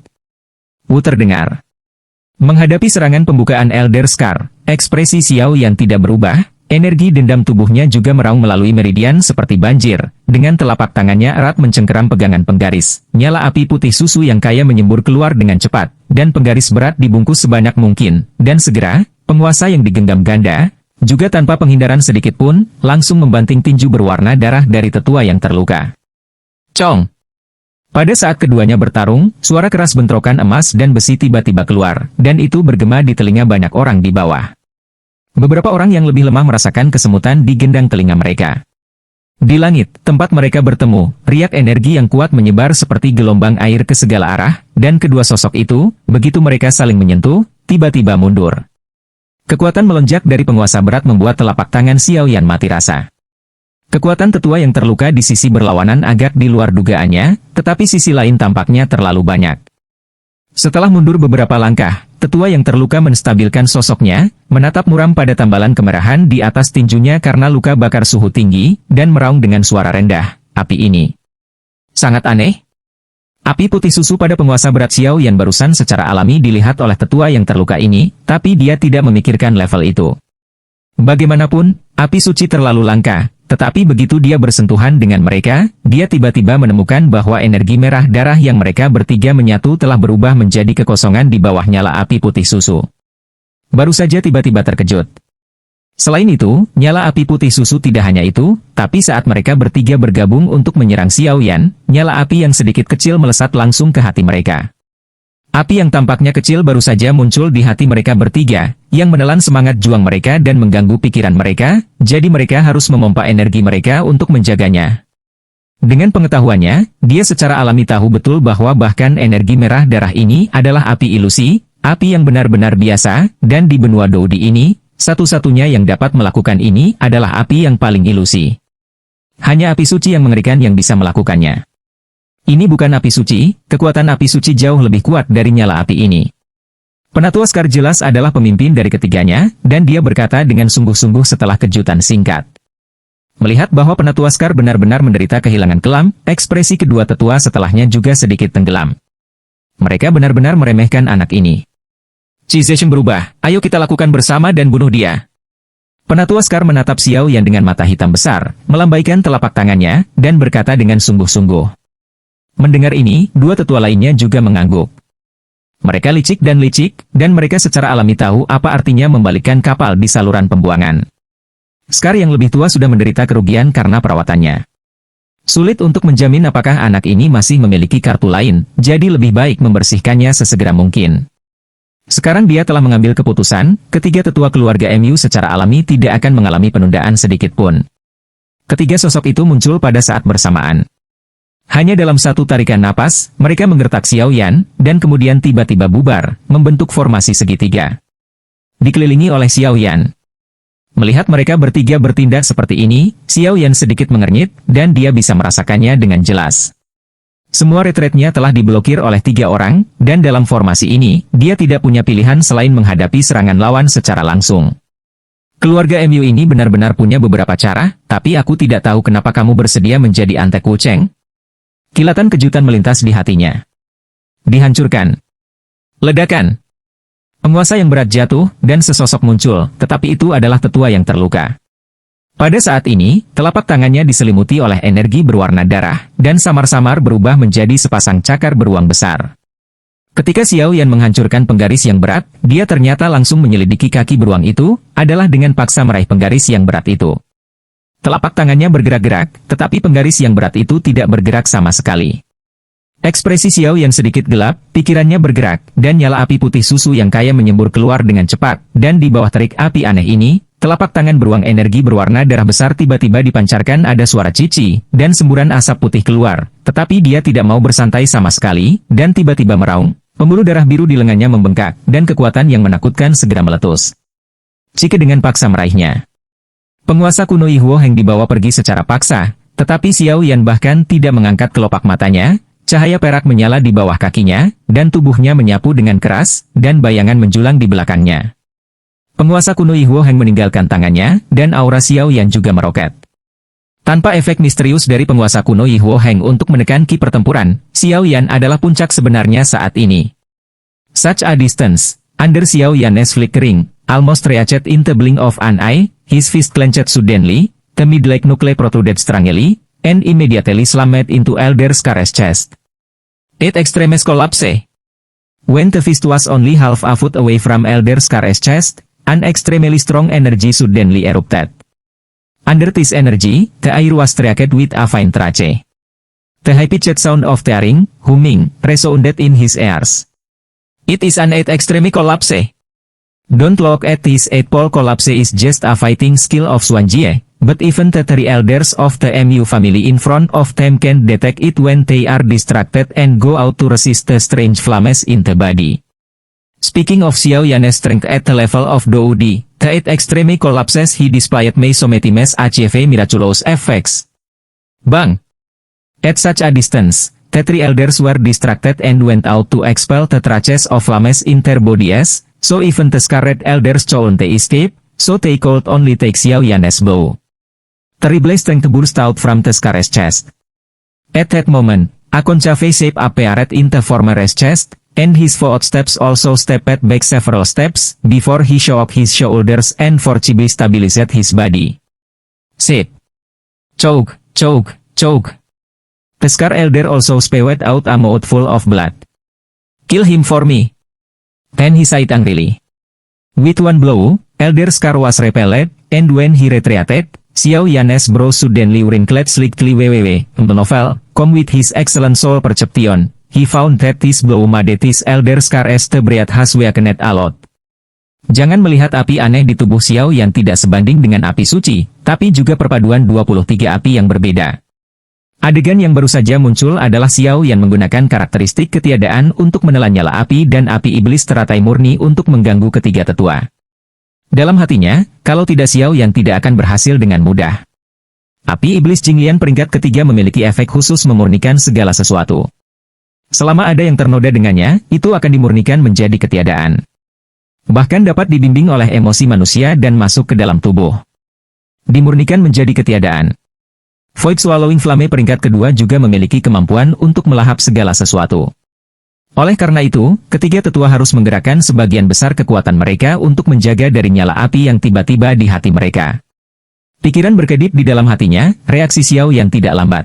Wu terdengar. Menghadapi serangan pembukaan Elder Scar, ekspresi Xiao yang tidak berubah, energi dendam tubuhnya juga meraung melalui meridian seperti banjir, dengan telapak tangannya erat mencengkeram pegangan penggaris, nyala api putih susu yang kaya menyembur keluar dengan cepat, dan penggaris berat dibungkus sebanyak mungkin, dan segera, penguasa yang digenggam ganda, juga tanpa penghindaran sedikit pun, langsung membanting tinju berwarna darah dari tetua yang terluka. Cong! Pada saat keduanya bertarung, suara keras bentrokan emas dan besi tiba-tiba keluar, dan itu bergema di telinga banyak orang di bawah. Beberapa orang yang lebih lemah merasakan kesemutan di gendang telinga mereka. Di langit, tempat mereka bertemu, riak energi yang kuat menyebar seperti gelombang air ke segala arah, dan kedua sosok itu, begitu mereka saling menyentuh, tiba-tiba mundur. Kekuatan melonjak dari penguasa berat membuat telapak tangan Xiao Yan mati rasa. Kekuatan tetua yang terluka di sisi berlawanan agak di luar dugaannya, tetapi sisi lain tampaknya terlalu banyak. Setelah mundur beberapa langkah, tetua yang terluka menstabilkan sosoknya, menatap muram pada tambalan kemerahan di atas tinjunya karena luka bakar suhu tinggi, dan meraung dengan suara rendah, api ini sangat aneh. Api putih susu pada penguasa berat Xiao Yan barusan secara alami dilihat oleh tetua yang terluka ini, tapi dia tidak memikirkan level itu. Bagaimanapun, api suci terlalu langka, tetapi begitu dia bersentuhan dengan mereka, dia tiba-tiba menemukan bahwa energi merah darah yang mereka bertiga menyatu telah berubah menjadi kekosongan di bawah nyala api putih susu. Baru saja tiba-tiba terkejut. Selain itu, nyala api putih susu tidak hanya itu, tapi saat mereka bertiga bergabung untuk menyerang Xiao Yan, nyala api yang sedikit kecil melesat langsung ke hati mereka. Api yang tampaknya kecil baru saja muncul di hati mereka bertiga, yang menelan semangat juang mereka dan mengganggu pikiran mereka, jadi mereka harus memompa energi mereka untuk menjaganya. Dengan pengetahuannya, dia secara alami tahu betul bahwa bahkan energi merah darah ini adalah api ilusi, api yang benar-benar biasa, dan di benua Doudi ini, satu-satunya yang dapat melakukan ini adalah api yang paling ilusi. Hanya api suci yang mengerikan yang bisa melakukannya. Ini bukan api suci, kekuatan api suci jauh lebih kuat dari nyala api ini. Penatua Scar jelas adalah pemimpin dari ketiganya, dan dia berkata dengan sungguh-sungguh setelah kejutan singkat. Melihat bahwa Penatua Scar benar-benar menderita kehilangan kelam, ekspresi kedua tetua setelahnya juga sedikit tenggelam. Mereka benar-benar meremehkan anak ini. Qi Zesheng berubah, ayo kita lakukan bersama dan bunuh dia. Penatua Scar menatap Xiao Yan dengan mata hitam besar, melambaikan telapak tangannya, dan berkata dengan sungguh-sungguh. Mendengar ini, dua tetua lainnya juga mengangguk. Mereka licik, dan mereka secara alami tahu apa artinya membalikkan kapal di saluran pembuangan. Scar yang lebih tua sudah menderita kerugian karena perawatannya. Sulit untuk menjamin apakah anak ini masih memiliki kartu lain, jadi lebih baik membersihkannya sesegera mungkin. Sekarang dia telah mengambil keputusan, ketiga tetua keluarga MU secara alami tidak akan mengalami penundaan sedikit pun. Ketiga sosok itu muncul pada saat bersamaan. Hanya dalam satu tarikan napas, mereka menggertak Xiao Yan, dan kemudian tiba-tiba bubar, membentuk formasi segitiga. Dikelilingi oleh Xiao Yan. Melihat mereka bertiga bertindak seperti ini, Xiao Yan sedikit mengernyit, dan dia bisa merasakannya dengan jelas. Semua retreatnya telah diblokir oleh 3 orang, dan dalam formasi ini, dia tidak punya pilihan selain menghadapi serangan lawan secara langsung. Keluarga MU ini benar-benar punya beberapa cara, tapi aku tidak tahu kenapa kamu bersedia menjadi antek Wu Cheng. Kilatan kejutan melintas di hatinya. Dihancurkan. Ledakan. Penguasa yang berat jatuh, dan sesosok muncul, tetapi itu adalah tetua yang terluka. Pada saat ini, telapak tangannya diselimuti oleh energi berwarna darah, dan samar-samar berubah menjadi sepasang cakar beruang besar. Ketika Xiao Yan menghancurkan penggaris yang berat, dia ternyata langsung menyelidiki kaki beruang itu, adalah dengan paksa meraih penggaris yang berat itu. Telapak tangannya bergerak-gerak, tetapi penggaris yang berat itu tidak bergerak sama sekali. Ekspresi Xiao Yan sedikit gelap, pikirannya bergerak, dan nyala api putih susu yang kaya menyembur keluar dengan cepat, dan di bawah terik api aneh ini, telapak tangan beruang energi berwarna darah besar tiba-tiba dipancarkan ada suara cici, dan semburan asap putih keluar, tetapi dia tidak mau bersantai sama sekali, dan tiba-tiba meraung. Pembuluh darah biru di lengannya membengkak, dan kekuatan yang menakutkan segera meletus. Cike dengan paksa meraihnya. Penguasa kuno Yi Huo Heng dibawa pergi secara paksa, tetapi Xiao Yan bahkan tidak mengangkat kelopak matanya, cahaya perak menyala di bawah kakinya, dan tubuhnya menyapu dengan keras, dan bayangan menjulang di belakangnya. Penguasa kuno Yi Huo Heng meninggalkan tangannya, dan aura Xiao Yan juga meroket. Tanpa efek misterius dari penguasa kuno Yi Huo Heng untuk menekan ki pertempuran, Xiao Yan adalah puncak sebenarnya saat ini. Such a distance, under Xiao Yan's flickering, almost reached in the blink of an eye, his fist clenched suddenly, the mid-leg knuckle protruded strangely, and immediately slammed into Elder Scar's chest. It extremes collapse. When the fist was only half a foot away from Elder Scar's chest, an extremely strong energy suddenly erupted. Under this energy, the air was streaked with a fine trace. The high-pitched sound of tearing, humming, resounded in his ears. It is an 8 extreme collapse. Don't look at this 8-pole collapse is just a fighting skill of Xuan Jie, but even the 3 elders of the MU family in front of them can detect it when they are distracted and go out to resist the strange flames in the body. Speaking of Xiao Yan's strength at the level of Doudi, the 8 extreme collapses he displayed may sometimes achieve miraculous effects. Bang! At such a distance, the 3 elders were distracted and went out to expel the traces of flames in their bodies, so even the scarred elders couldn't escape, so they could only take Xiao Yan's bow. Terrible strength burst out from the scar's chest. At that moment, a concave shape appeared in the former's chest, and his footsteps also stepped back several steps, before he shook his shoulders and forcibly stabilized his body. Shape. Choke, choke, choke. The Scar Elder also spewed out a mouthful of blood. Kill him for me. Then he sighed angrily. With one blow, Elder Scar was repelled, and when he retreated, Xiao Yan's brow suddenly wrinkled slightly. The novel, come with his excellent soul perception. He found that this blow made his Elder Scar's breath has weakened a lot. Jangan melihat api aneh di tubuh Xiao yang tidak sebanding dengan api suci, tapi juga perpaduan 23 api yang berbeda. Adegan yang baru saja muncul adalah Xiao yang menggunakan karakteristik ketiadaan untuk menelan nyala api dan api iblis teratai murni untuk mengganggu ketiga tetua. Dalam hatinya, kalau tidak Xiao yang tidak akan berhasil dengan mudah. Api iblis Jinglian peringkat ketiga memiliki efek khusus memurnikan segala sesuatu. Selama ada yang ternoda dengannya, itu akan dimurnikan menjadi ketiadaan. Bahkan dapat dibimbing oleh emosi manusia dan masuk ke dalam tubuh. Dimurnikan menjadi ketiadaan. Void Swallowing Flame peringkat kedua juga memiliki kemampuan untuk melahap segala sesuatu. Oleh karena itu, ketiga tetua harus menggerakkan sebagian besar kekuatan mereka untuk menjaga dari nyala api yang tiba-tiba di hati mereka. Pikiran berkedip di dalam hatinya, reaksi Xiao yang tidak lambat.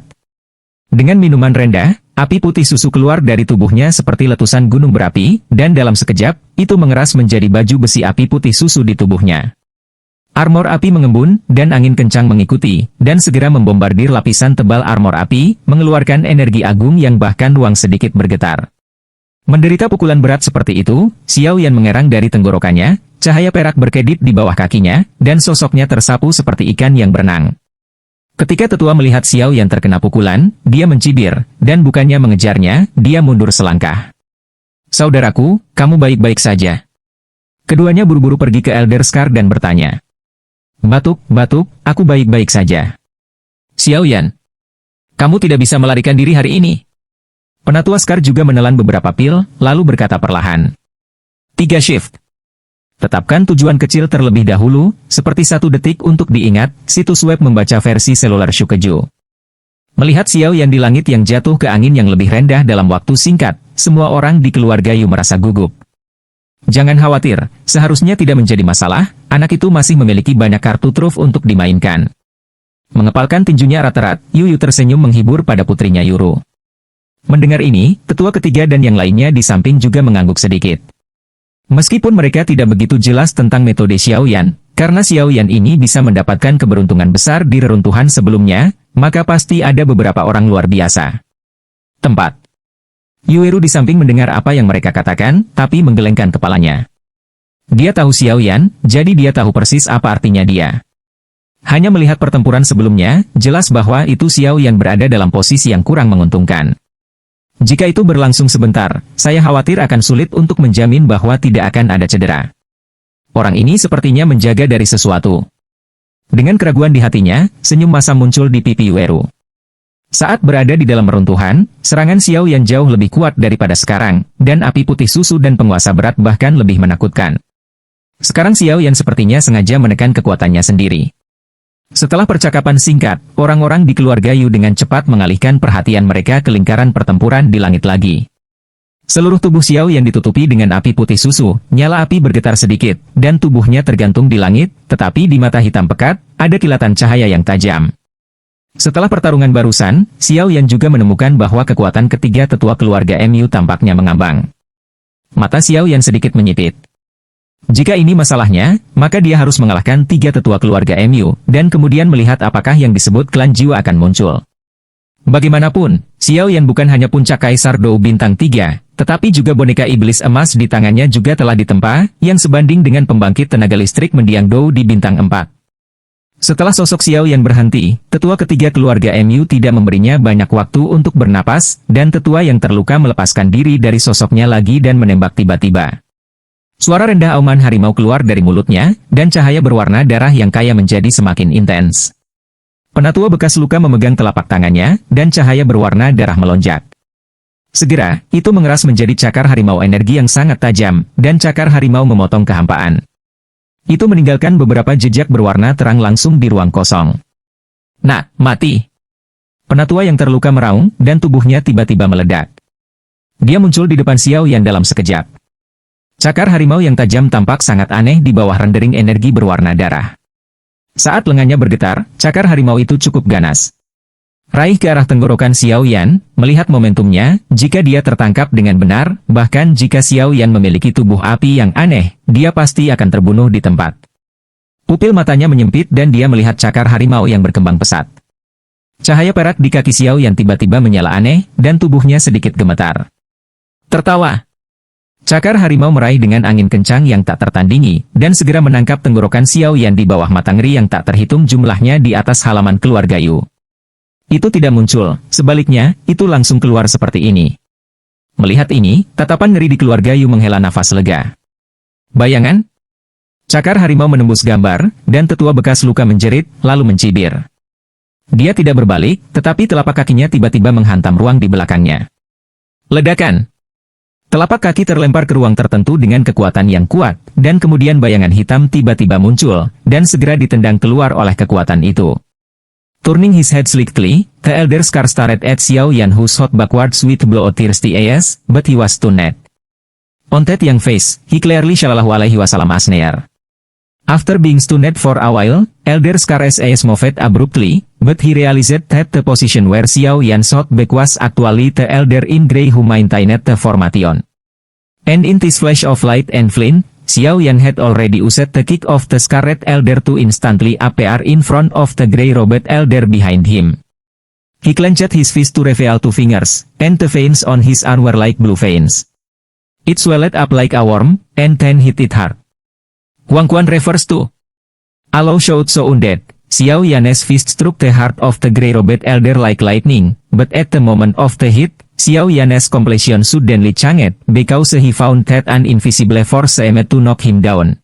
Dengan minuman rendah, api putih susu keluar dari tubuhnya seperti letusan gunung berapi, dan dalam sekejap, itu mengeras menjadi baju besi api putih susu di tubuhnya. Armor api mengembun, dan angin kencang mengikuti, dan segera membombardir lapisan tebal armor api, mengeluarkan energi agung yang bahkan ruang sedikit bergetar. Menderita pukulan berat seperti itu, Xiao Yan mengerang dari tenggorokannya, cahaya perak berkedip di bawah kakinya, dan sosoknya tersapu seperti ikan yang berenang. Ketika tetua melihat Xiao yang terkena pukulan, dia mencibir, dan bukannya mengejarnya, dia mundur selangkah. Saudaraku, kamu baik-baik saja. Keduanya buru-buru pergi ke Elder Scar dan bertanya. Batuk, aku baik-baik saja. Xiao Yan, kamu tidak bisa melarikan diri hari ini. Penatua Scar juga menelan beberapa pil, lalu berkata perlahan. 3 shift. Tetapkan tujuan kecil terlebih dahulu, seperti 1 detik untuk diingat, situs web membaca versi seluler Shukeju. Melihat Xiao Yan di langit yang jatuh ke angin yang lebih rendah dalam waktu singkat, semua orang di keluarga Yu merasa gugup. Jangan khawatir, seharusnya tidak menjadi masalah, anak itu masih memiliki banyak kartu truf untuk dimainkan. Mengepalkan tinjunya erat-erat, Yu tersenyum menghibur pada putrinya Yuru. Mendengar ini, tetua ketiga dan yang lainnya di samping juga mengangguk sedikit. Meskipun mereka tidak begitu jelas tentang metode Xiao Yan, karena Xiao Yan ini bisa mendapatkan keberuntungan besar di reruntuhan sebelumnya, maka pasti ada beberapa orang luar biasa. Tempat. Yueru di samping mendengar apa yang mereka katakan, tapi menggelengkan kepalanya. Dia tahu Xiao Yan, jadi dia tahu persis apa artinya dia. Hanya melihat pertempuran sebelumnya, jelas bahwa itu Xiao Yan berada dalam posisi yang kurang menguntungkan. Jika itu berlangsung sebentar, saya khawatir akan sulit untuk menjamin bahwa tidak akan ada cedera. Orang ini sepertinya menjaga dari sesuatu. Dengan keraguan di hatinya, senyum masam muncul di pipi Yueru. Saat berada di dalam runtuhan, serangan Xiao Yan jauh lebih kuat daripada sekarang, dan api putih susu dan penguasa berat bahkan lebih menakutkan. Sekarang Xiao Yan sepertinya sengaja menekan kekuatannya sendiri. Setelah percakapan singkat, orang-orang di keluarga Yu dengan cepat mengalihkan perhatian mereka ke lingkaran pertempuran di langit lagi. Seluruh tubuh Xiao Yan ditutupi dengan api putih susu, nyala api bergetar sedikit, dan tubuhnya tergantung di langit, tetapi di mata hitam pekat, ada kilatan cahaya yang tajam. Setelah pertarungan barusan, Xiao Yan juga menemukan bahwa kekuatan ketiga tetua keluarga MU tampaknya mengambang. Mata Xiao Yan sedikit menyipit. Jika ini masalahnya, maka dia harus mengalahkan 3 tetua keluarga MU, dan kemudian melihat apakah yang disebut klan jiwa akan muncul. Bagaimanapun, Xiao Yan bukan hanya puncak Kaisar Dou bintang 3, tetapi juga boneka iblis emas di tangannya juga telah ditempa, yang sebanding dengan pembangkit tenaga listrik mendiang Dou di bintang 4. Setelah sosok Xiao Yan berhenti, tetua ketiga keluarga MU tidak memberinya banyak waktu untuk bernapas, dan tetua yang terluka melepaskan diri dari sosoknya lagi dan menembak tiba-tiba. Suara rendah auman harimau keluar dari mulutnya, dan cahaya berwarna darah yang kaya menjadi semakin intens. Penatua bekas luka memegang telapak tangannya, dan cahaya berwarna darah melonjak. Segera, itu mengeras menjadi cakar harimau energi yang sangat tajam, dan cakar harimau memotong kehampaan. Itu meninggalkan beberapa jejak berwarna terang langsung di ruang kosong. Nah, mati! Penatua yang terluka meraung, dan tubuhnya tiba-tiba meledak. Dia muncul di depan Xiao Yan dalam sekejap. Cakar harimau yang tajam tampak sangat aneh di bawah rendering energi berwarna darah. Saat lengannya bergetar, cakar harimau itu cukup ganas. Raih ke arah tenggorokan Xiao Yan, melihat momentumnya, jika dia tertangkap dengan benar, bahkan jika Xiao Yan memiliki tubuh api yang aneh, dia pasti akan terbunuh di tempat. Pupil matanya menyempit dan dia melihat cakar harimau yang berkembang pesat. Cahaya perak di kaki Xiao Yan tiba-tiba menyala aneh, dan tubuhnya sedikit gemetar. Tertawa. Cakar harimau meraih dengan angin kencang yang tak tertandingi, dan segera menangkap tenggorokan Xiao Yan di bawah mata ngeri yang tak terhitung jumlahnya di atas halaman keluarga Yu. Itu tidak muncul, sebaliknya, itu langsung keluar seperti ini. Melihat ini, tatapan ngeri di keluarga Yu menghela nafas lega. Bayangan? Cakar harimau menembus gambar, dan tetua bekas luka menjerit, lalu mencibir. Dia tidak berbalik, tetapi telapak kakinya tiba-tiba menghantam ruang di belakangnya. Ledakan! Telapak kaki terlempar ke ruang tertentu dengan kekuatan yang kuat, dan kemudian bayangan hitam tiba-tiba muncul, dan segera ditendang keluar oleh kekuatan itu. Turning his head slightly, the elder Scar stared at Xiao Yan who shot backwards with blow thirsty eyes, but he was stunned. On that young face, he clearly sallallahu alaihi wasallam asnear. After being stunned for a while, Elder Scar's eyes moved abruptly, but he realized that the position where Xiao Yan shot back was actually the Elder in Grey who maintained the formation. And in this flash of light and flame, Xiao Yan had already used the kick of the Scarlet Elder to instantly appear in front of the grey-robed Elder behind him. He clenched his fist to reveal 2 fingers, and the veins on his arm were like blue veins. It swelled up like a worm, and then hit it hard. Huang Quan refers to Allow showed so undead. Xiao Yan's fist struck the heart of the grey-robed elder like lightning, but at the moment of the hit, Xiao Yan's completion suddenly changed, because he found that an invisible force aimed to knock him down.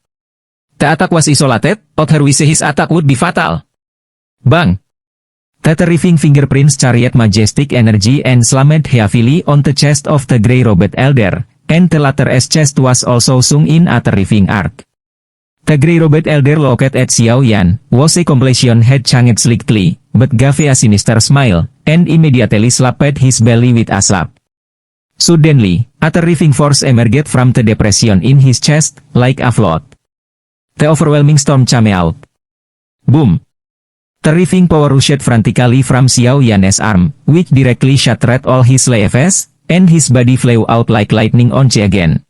The attack was isolated, otherwise his attack would be fatal. Bang! The terrifying fingerprints chariot majestic energy and slammed heavily on the chest of the grey-robed elder, and the latter's chest was also sunk in a terrifying arc. The grey-robed elder looked at Xiao Yan, whose complexion had changed slightly, but gave a sinister smile, and immediately slapped his belly with a slap. Suddenly, a terrifying force emerged from the depression in his chest, like a flood. The overwhelming storm came out. Boom! Terrifying power rushed frantically from Xiao Yan's arm, which directly shattered all his leaves, and his body flew out like lightning on Qi again.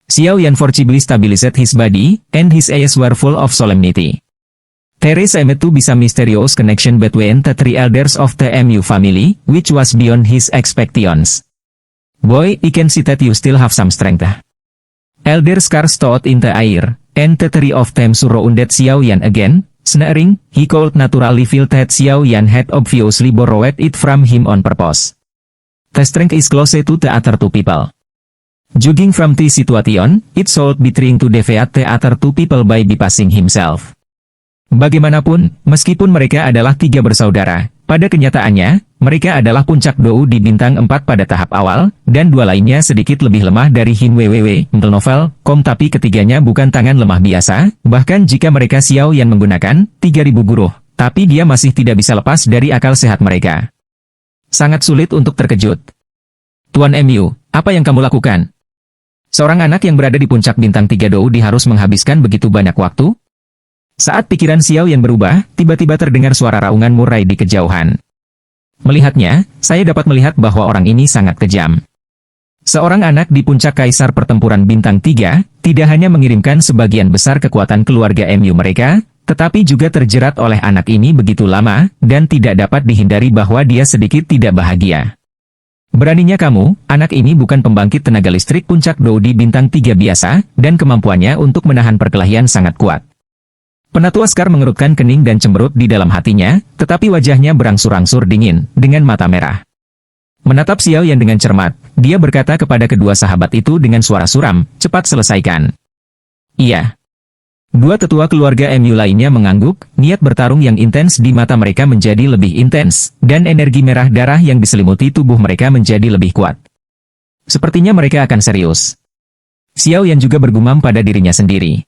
Xiao Yan forcibly stabilized his body, and his eyes were full of solemnity. There seemed to be some mysterious connection between the three elders of the MU family, which was beyond his expectations. Boy, I can see that you still have some strength. Elder Scar stood in the air, and the three of them surrounded Xiao Yan again. Sneering, he could naturally feel that Xiao Yan had obviously borrowed it from him on purpose. The strength is close to the other two people. Judging from this situation, it should be trying to defeat the other two people by bypassing himself. Bagaimanapun, meskipun mereka adalah tiga bersaudara, pada kenyataannya, mereka adalah puncak Dou di bintang 4 pada tahap awal, dan dua lainnya sedikit lebih lemah dari Hin Www, novel, tapi ketiganya bukan tangan lemah biasa, bahkan jika mereka Xiao Yan menggunakan 3000 guruh, tapi dia masih tidak bisa lepas dari akal sehat mereka. Sangat sulit untuk terkejut. Tuan MU, apa yang kamu lakukan? Seorang anak yang berada di puncak bintang 3 Dou harus menghabiskan begitu banyak waktu? Saat pikiran Xiao Yan berubah, tiba-tiba terdengar suara raungan murai di kejauhan. Melihatnya, saya dapat melihat bahwa orang ini sangat kejam. Seorang anak di puncak kaisar pertempuran bintang 3, tidak hanya mengirimkan sebagian besar kekuatan keluarga MU mereka, tetapi juga terjerat oleh anak ini begitu lama, dan tidak dapat dihindari bahwa dia sedikit tidak bahagia. Beraninya kamu, anak ini bukan pembangkit tenaga listrik puncak Dou di bintang 3 biasa, dan kemampuannya untuk menahan perkelahian sangat kuat. Penatua Scar mengerutkan kening dan cemberut di dalam hatinya, tetapi wajahnya berangsur-angsur dingin, dengan mata merah. Menatap Xiao Yan dengan cermat, dia berkata kepada kedua sahabat itu dengan suara suram, cepat selesaikan. Iya. Dua tetua keluarga MU lainnya mengangguk, niat bertarung yang intens di mata mereka menjadi lebih intens, dan energi merah darah yang diselimuti tubuh mereka menjadi lebih kuat. Sepertinya mereka akan serius. Xiao Yan juga bergumam pada dirinya sendiri.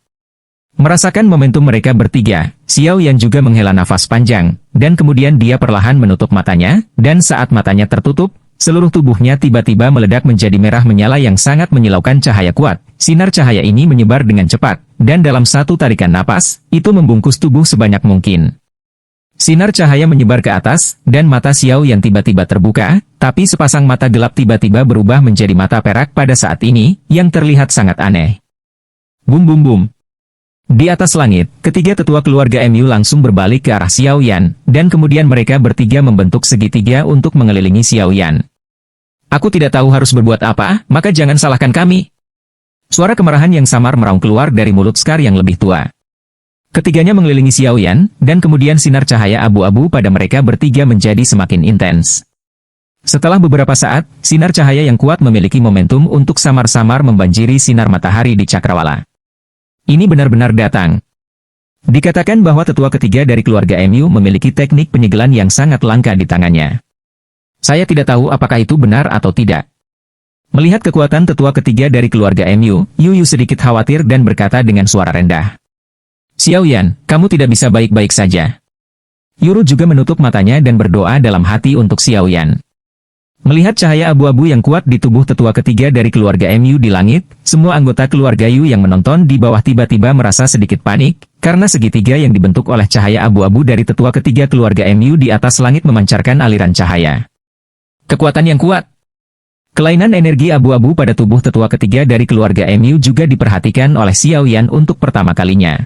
Merasakan momentum mereka bertiga, Xiao Yan juga menghela nafas panjang, dan kemudian dia perlahan menutup matanya, dan saat matanya tertutup, seluruh tubuhnya tiba-tiba meledak menjadi merah menyala yang sangat menyilaukan cahaya kuat. Sinar cahaya ini menyebar dengan cepat, dan dalam satu tarikan napas, itu membungkus tubuh sebanyak mungkin. Sinar cahaya menyebar ke atas, dan mata Xiao Yan tiba-tiba terbuka, tapi sepasang mata gelap tiba-tiba berubah menjadi mata perak pada saat ini, yang terlihat sangat aneh. Bum bum bum. Di atas langit, ketiga tetua keluarga MU langsung berbalik ke arah Xiao Yan, dan kemudian mereka bertiga membentuk segitiga untuk mengelilingi Xiao Yan. Aku tidak tahu harus berbuat apa, maka jangan salahkan kami. Suara kemarahan yang samar meraung keluar dari mulut Scar yang lebih tua. Ketiganya mengelilingi Xiao Yan, dan kemudian sinar cahaya abu-abu pada mereka bertiga menjadi semakin intens. Setelah beberapa saat, sinar cahaya yang kuat memiliki momentum untuk samar-samar membanjiri sinar matahari di Cakrawala. Ini benar-benar datang. Dikatakan bahwa tetua ketiga dari keluarga MU memiliki teknik penyegelan yang sangat langka di tangannya. Saya tidak tahu apakah itu benar atau tidak. Melihat kekuatan tetua ketiga dari keluarga MU, Yu sedikit khawatir dan berkata dengan suara rendah. Xiao Yan, kamu tidak bisa baik-baik saja. Yuru juga menutup matanya dan berdoa dalam hati untuk Xiao Yan. Melihat cahaya abu-abu yang kuat di tubuh tetua ketiga dari keluarga MU di langit, semua anggota keluarga Yu yang menonton di bawah tiba-tiba merasa sedikit panik, karena segitiga yang dibentuk oleh cahaya abu-abu dari tetua ketiga keluarga MU di atas langit memancarkan aliran cahaya. Kekuatan yang kuat. Kelainan energi abu-abu pada tubuh tetua ketiga dari keluarga MU juga diperhatikan oleh Xiao Yan untuk pertama kalinya.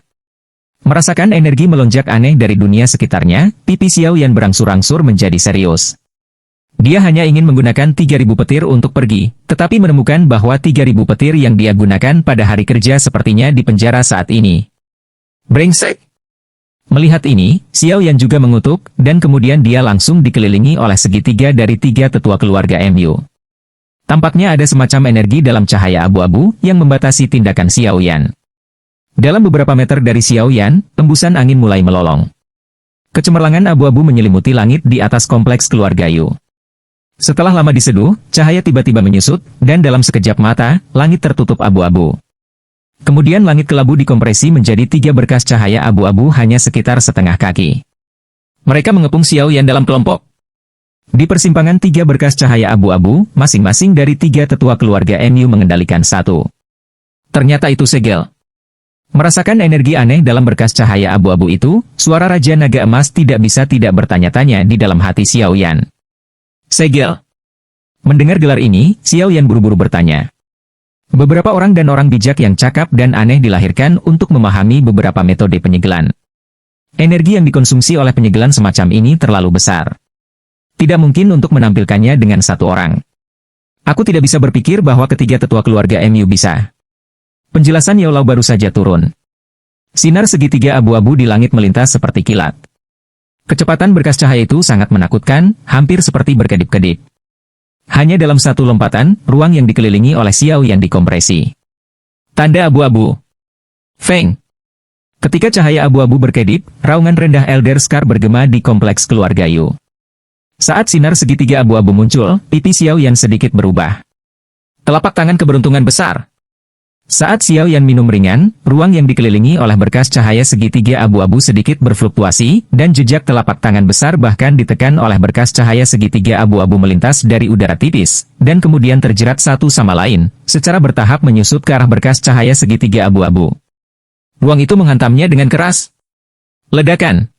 Merasakan energi melonjak aneh dari dunia sekitarnya, pipi Xiao Yan berangsur-angsur menjadi serius. Dia hanya ingin menggunakan 3000 petir untuk pergi, tetapi menemukan bahwa 3000 petir yang dia gunakan pada hari kerja sepertinya di penjara saat ini. Brengsek! Melihat ini, Xiao Yan juga mengutuk, dan kemudian dia langsung dikelilingi oleh segitiga dari 3 tetua keluarga MU. Tampaknya ada semacam energi dalam cahaya abu-abu yang membatasi tindakan Xiao Yan. Dalam beberapa meter dari Xiao Yan, embusan angin mulai melolong. Kecemerlangan abu-abu menyelimuti langit di atas kompleks keluarga Yu. Setelah lama diseduh, cahaya tiba-tiba menyusut, dan dalam sekejap mata, langit tertutup abu-abu. Kemudian langit kelabu dikompresi menjadi 3 berkas cahaya abu-abu hanya sekitar setengah kaki. Mereka mengepung Xiao Yan dalam kelompok. Di persimpangan 3 berkas cahaya abu-abu, masing-masing dari 3 tetua keluarga MU mengendalikan satu. Ternyata itu segel. Merasakan energi aneh dalam berkas cahaya abu-abu itu, suara Raja Naga Emas tidak bisa tidak bertanya-tanya di dalam hati Xiao Yan. Segel. Mendengar gelar ini, Xiao Yan buru-buru bertanya. Beberapa orang dan orang bijak yang cakap dan aneh dilahirkan untuk memahami beberapa metode penyegelan. Energi yang dikonsumsi oleh penyegelan semacam ini terlalu besar. Tidak mungkin untuk menampilkannya dengan satu orang. Aku tidak bisa berpikir bahwa ketiga tetua keluarga MU bisa. Penjelasan Yao baru saja turun. Sinar segitiga abu-abu di langit melintas seperti kilat. Kecepatan berkas cahaya itu sangat menakutkan, hampir seperti berkedip-kedip. Hanya dalam satu lompatan, ruang yang dikelilingi oleh Xiao Yan dikompresi. Tanda abu-abu. Feng. Ketika cahaya abu-abu berkedip, raungan rendah Elder Scar bergema di kompleks keluarga Yu. Saat sinar segitiga abu-abu muncul, pipi Xiao Yan sedikit berubah. Telapak tangan keberuntungan besar. Saat Xiao Yan minum ringan, ruang yang dikelilingi oleh berkas cahaya segitiga abu-abu sedikit berfluktuasi, dan jejak telapak tangan besar bahkan ditekan oleh berkas cahaya segitiga abu-abu melintas dari udara tipis, dan kemudian terjerat satu sama lain, secara bertahap menyusut ke arah berkas cahaya segitiga abu-abu. Ruang itu menghantamnya dengan keras. Ledakan.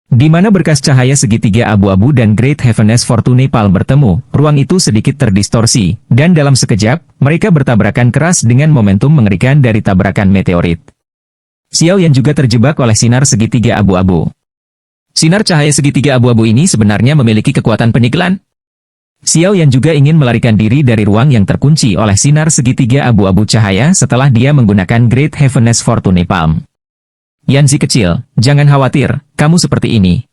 Di mana berkas cahaya segitiga abu-abu dan Great Heaven's Fortune Palm bertemu, ruang itu sedikit terdistorsi, dan dalam sekejap, mereka bertabrakan keras dengan momentum mengerikan dari tabrakan meteorit. Xiao Yan juga terjebak oleh sinar segitiga abu-abu. Sinar cahaya segitiga abu-abu ini sebenarnya memiliki kekuatan penyegelan. Xiao Yan juga ingin melarikan diri dari ruang yang terkunci oleh sinar segitiga abu-abu cahaya setelah dia menggunakan Great Heaven's Fortune Palm. Yanzi kecil, jangan khawatir, kamu seperti ini.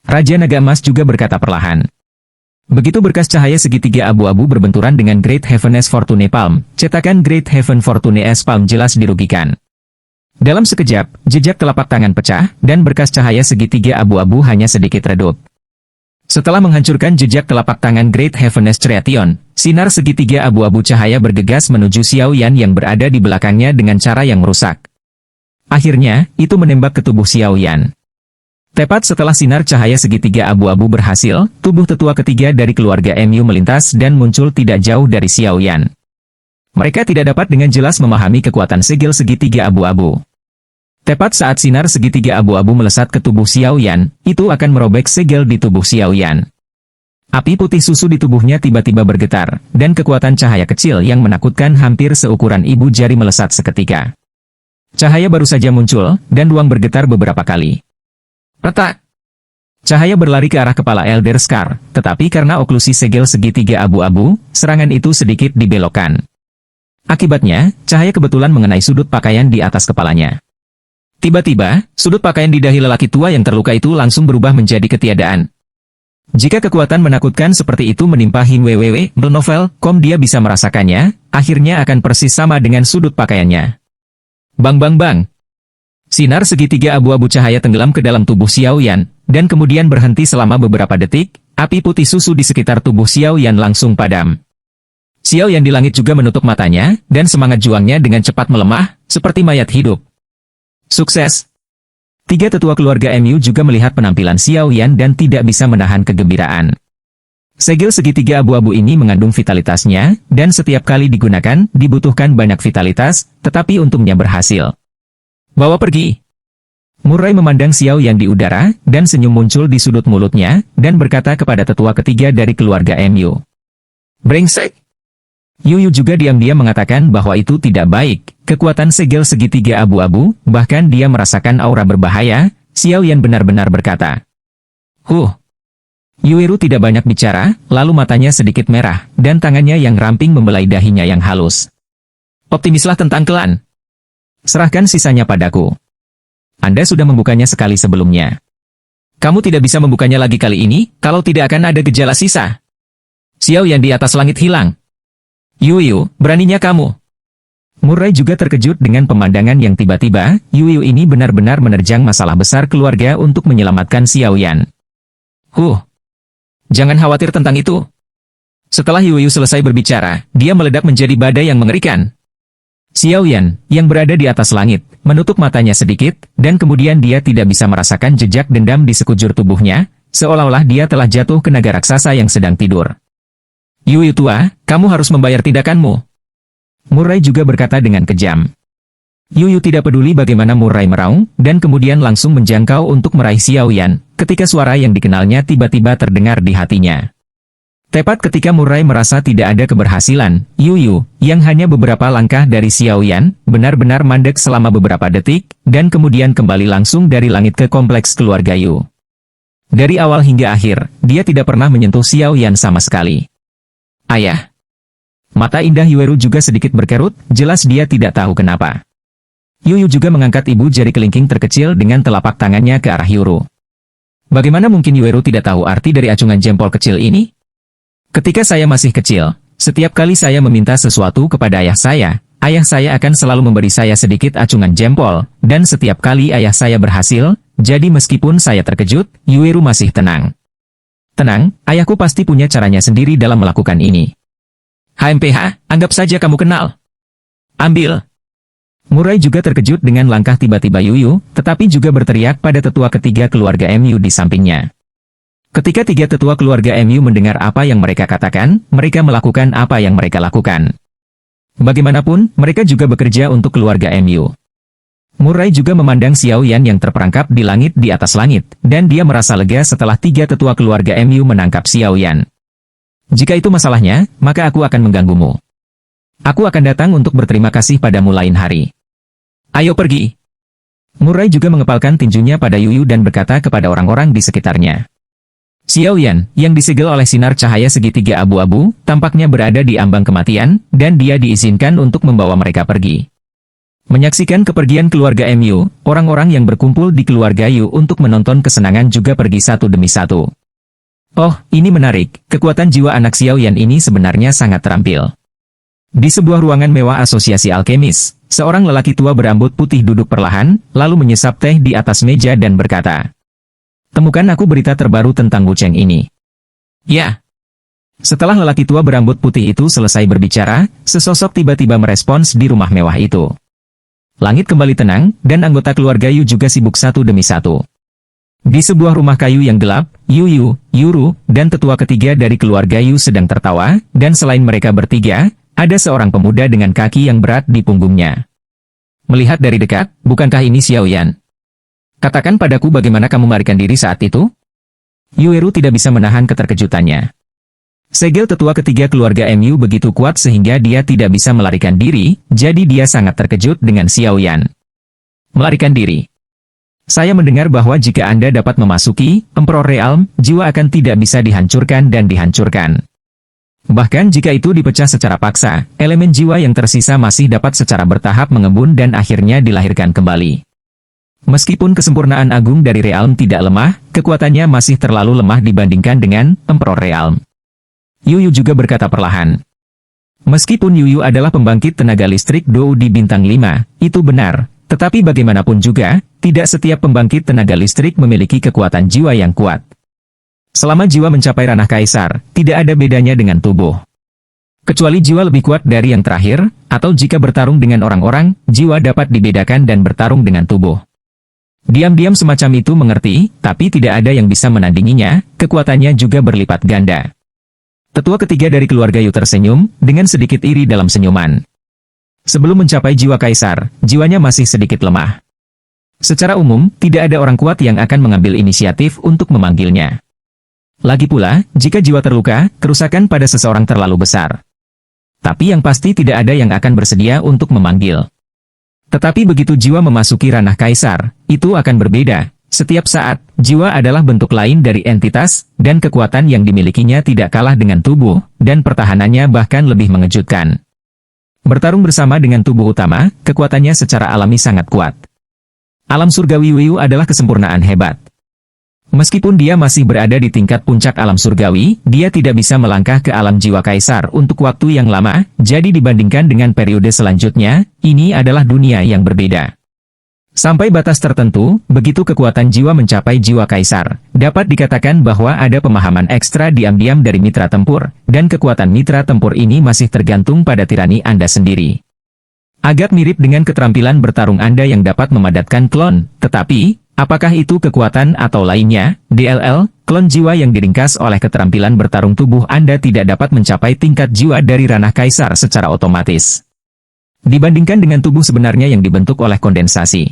Raja Naga Emas juga berkata perlahan. Begitu berkas cahaya segitiga abu-abu berbenturan dengan Great Heaven's Fortune Palm, cetakan Great Heaven Fortune S Palm jelas dirugikan. Dalam sekejap, jejak telapak tangan pecah, dan berkas cahaya segitiga abu-abu hanya sedikit redup. Setelah menghancurkan jejak telapak tangan Great Heaven's Triation, sinar segitiga abu-abu cahaya bergegas menuju Xiao Yan yang berada di belakangnya dengan cara yang merusak. Akhirnya, itu menembak ke tubuh Xiao Yan. Tepat setelah sinar cahaya segitiga abu-abu berhasil, tubuh tetua ketiga dari keluarga MU melintas dan muncul tidak jauh dari Xiao Yan. Mereka tidak dapat dengan jelas memahami kekuatan segel segitiga abu-abu. Tepat saat sinar segitiga abu-abu melesat ke tubuh Xiao Yan, itu akan merobek segel di tubuh Xiao Yan. Api putih susu di tubuhnya tiba-tiba bergetar, dan kekuatan cahaya kecil yang menakutkan hampir seukuran ibu jari melesat seketika. Cahaya baru saja muncul, dan ruang bergetar beberapa kali. Retak! Cahaya berlari ke arah kepala Elder Scar, tetapi karena oklusi segel segitiga abu-abu, serangan itu sedikit dibelokkan. Akibatnya, cahaya kebetulan mengenai sudut pakaian di atas kepalanya. Tiba-tiba, sudut pakaian di dahi lelaki tua yang terluka itu langsung berubah menjadi ketiadaan. Jika kekuatan menakutkan seperti itu menimpa Hin Www, novel, dia bisa merasakannya, akhirnya akan persis sama dengan sudut pakaiannya. Bang bang bang. Sinar segitiga abu-abu cahaya tenggelam ke dalam tubuh Xiao Yan, dan kemudian berhenti selama beberapa detik, api putih susu di sekitar tubuh Xiao Yan langsung padam. Xiao Yan di langit juga menutup matanya, dan semangat juangnya dengan cepat melemah, seperti mayat hidup. Sukses! 3 tetua keluarga MU juga melihat penampilan Xiao Yan dan tidak bisa menahan kegembiraan. Segel segitiga abu-abu ini mengandung vitalitasnya, dan setiap kali digunakan, dibutuhkan banyak vitalitas, tetapi untungnya berhasil. Bawa pergi. Murray memandang Xiao Yan di udara, dan senyum muncul di sudut mulutnya, dan berkata kepada tetua ketiga dari keluarga MU. Brengsek. Yu juga diam-diam mengatakan bahwa itu tidak baik, kekuatan segel segitiga abu-abu, bahkan dia merasakan aura berbahaya. Xiao Yan benar-benar berkata. Yueru tidak banyak bicara, lalu matanya sedikit merah, dan tangannya yang ramping membelai dahinya yang halus. Optimislah tentang klan. Serahkan sisanya padaku. Anda sudah membukanya sekali sebelumnya. Kamu tidak bisa membukanya lagi kali ini, kalau tidak akan ada gejala sisa. Xiao Yan di atas langit hilang. Yu, beraninya kamu. Murai juga terkejut dengan pemandangan yang tiba-tiba. Yuyu ini benar-benar menerjang masalah besar keluarga untuk menyelamatkan Xiao Yan. Jangan khawatir tentang itu. Setelah Yuyu selesai berbicara, dia meledak menjadi badai yang mengerikan. Xiao Yan, yang berada di atas langit, menutup matanya sedikit, dan kemudian dia tidak bisa merasakan jejak dendam di sekujur tubuhnya, seolah-olah dia telah jatuh ke naga raksasa yang sedang tidur. Yuyu tua, kamu harus membayar tindakanmu. Murai juga berkata dengan kejam. Yuyu tidak peduli bagaimana Murai meraung, dan kemudian langsung menjangkau untuk meraih Xiao Yan, ketika suara yang dikenalnya tiba-tiba terdengar di hatinya. Tepat ketika Murai merasa tidak ada keberhasilan, Yuyu, yang hanya beberapa langkah dari Xiao Yan, benar-benar mandek selama beberapa detik, dan kemudian kembali langsung dari langit ke kompleks keluarga Yu. Dari awal hingga akhir, dia tidak pernah menyentuh Xiao Yan sama sekali. Ayah. Mata indah Yueru juga sedikit berkerut, jelas dia tidak tahu kenapa. Yuyu juga mengangkat ibu jari kelingking terkecil dengan telapak tangannya ke arah Yueru. Bagaimana mungkin Yueru tidak tahu arti dari acungan jempol kecil ini? Ketika saya masih kecil, setiap kali saya meminta sesuatu kepada ayah saya akan selalu memberi saya sedikit acungan jempol, dan setiap kali ayah saya berhasil, jadi meskipun saya terkejut, Yueru masih tenang. Tenang, ayahku pasti punya caranya sendiri dalam melakukan ini. HMPH, anggap saja kamu kenal. Ambil. Murai juga terkejut dengan langkah tiba-tiba Yuyu, tetapi juga berteriak pada tetua ketiga keluarga MU di sampingnya. Ketika tiga tetua keluarga MU mendengar apa yang mereka katakan, mereka melakukan apa yang mereka lakukan. Bagaimanapun, mereka juga bekerja untuk keluarga MU. Murai juga memandang Xiao Yan yang terperangkap di langit di atas langit, dan dia merasa lega setelah tiga tetua keluarga MU menangkap Xiao Yan. Jika itu masalahnya, maka aku akan mengganggumu. Aku akan datang untuk berterima kasih padamu lain hari. Ayo pergi. Murai juga mengepalkan tinjunya pada Yuyu dan berkata kepada orang-orang di sekitarnya. Xiao Yan, yang disegel oleh sinar cahaya segitiga abu-abu, tampaknya berada di ambang kematian, dan dia diizinkan untuk membawa mereka pergi. Menyaksikan kepergian keluarga MU, orang-orang yang berkumpul di keluarga Yu untuk menonton kesenangan juga pergi satu demi satu. Oh, ini menarik, kekuatan jiwa anak Xiao Yan ini sebenarnya sangat terampil. Di sebuah ruangan mewah asosiasi alkemis, seorang lelaki tua berambut putih duduk perlahan, lalu menyesap teh di atas meja dan berkata, "Temukan aku berita terbaru tentang Wu Cheng ini." Ya. Setelah lelaki tua berambut putih itu selesai berbicara, sesosok tiba-tiba merespons di rumah mewah itu. Langit kembali tenang, dan anggota keluarga Yu juga sibuk satu demi satu. Di sebuah rumah kayu yang gelap, Yuyu, Yuru, dan tetua ketiga dari keluarga Yu sedang tertawa, dan selain mereka bertiga, ada seorang pemuda dengan kaki yang berat di punggungnya. Melihat dari dekat, bukankah ini Xiao Yan? Katakan padaku bagaimana kamu melarikan diri saat itu? Yueru tidak bisa menahan keterkejutannya. Segel tetua ketiga keluarga MU begitu kuat sehingga dia tidak bisa melarikan diri, jadi dia sangat terkejut dengan Xiao Yan. Melarikan diri. Saya mendengar bahwa jika Anda dapat memasuki Emperor Realm, jiwa akan tidak bisa dihancurkan dan dihancurkan. Bahkan jika itu dipecah secara paksa, elemen jiwa yang tersisa masih dapat secara bertahap mengembun dan akhirnya dilahirkan kembali. Meskipun kesempurnaan agung dari Realm tidak lemah, kekuatannya masih terlalu lemah dibandingkan dengan Emperor Realm. Yuyu juga berkata perlahan. Meskipun Yuyu adalah pembangkit tenaga listrik Dou di bintang 5, itu benar. Tetapi bagaimanapun juga, tidak setiap pembangkit tenaga listrik memiliki kekuatan jiwa yang kuat. Selama jiwa mencapai ranah kaisar, tidak ada bedanya dengan tubuh. Kecuali jiwa lebih kuat dari yang terakhir, atau jika bertarung dengan orang-orang, jiwa dapat dibedakan dan bertarung dengan tubuh. Diam-diam semacam itu mengerti, tapi tidak ada yang bisa menandinginya, kekuatannya juga berlipat ganda. Tetua ketiga dari keluarga Yu tersenyum, dengan sedikit iri dalam senyuman. Sebelum mencapai jiwa kaisar, jiwanya masih sedikit lemah. Secara umum, tidak ada orang kuat yang akan mengambil inisiatif untuk memanggilnya. Lagi pula, jika jiwa terluka, kerusakan pada seseorang terlalu besar. Tapi yang pasti tidak ada yang akan bersedia untuk memanggil. Tetapi begitu jiwa memasuki ranah kaisar, itu akan berbeda. Setiap saat, jiwa adalah bentuk lain dari entitas, dan kekuatan yang dimilikinya tidak kalah dengan tubuh, dan pertahanannya bahkan lebih mengejutkan. Bertarung bersama dengan tubuh utama, kekuatannya secara alami sangat kuat. Alam surgawi Wiyu adalah kesempurnaan hebat. Meskipun dia masih berada di tingkat puncak alam surgawi, dia tidak bisa melangkah ke alam jiwa kaisar untuk waktu yang lama, jadi dibandingkan dengan periode selanjutnya, ini adalah dunia yang berbeda. Sampai batas tertentu, begitu kekuatan jiwa mencapai jiwa kaisar, dapat dikatakan bahwa ada pemahaman ekstra diam-diam dari mitra tempur, dan kekuatan mitra tempur ini masih tergantung pada tirani Anda sendiri. Agak mirip dengan keterampilan bertarung Anda yang dapat memadatkan klon, tetapi, apakah itu kekuatan atau lainnya? DLL, klon jiwa yang diringkas oleh keterampilan bertarung tubuh Anda tidak dapat mencapai tingkat jiwa dari ranah kaisar secara otomatis. Dibandingkan dengan tubuh sebenarnya yang dibentuk oleh kondensasi.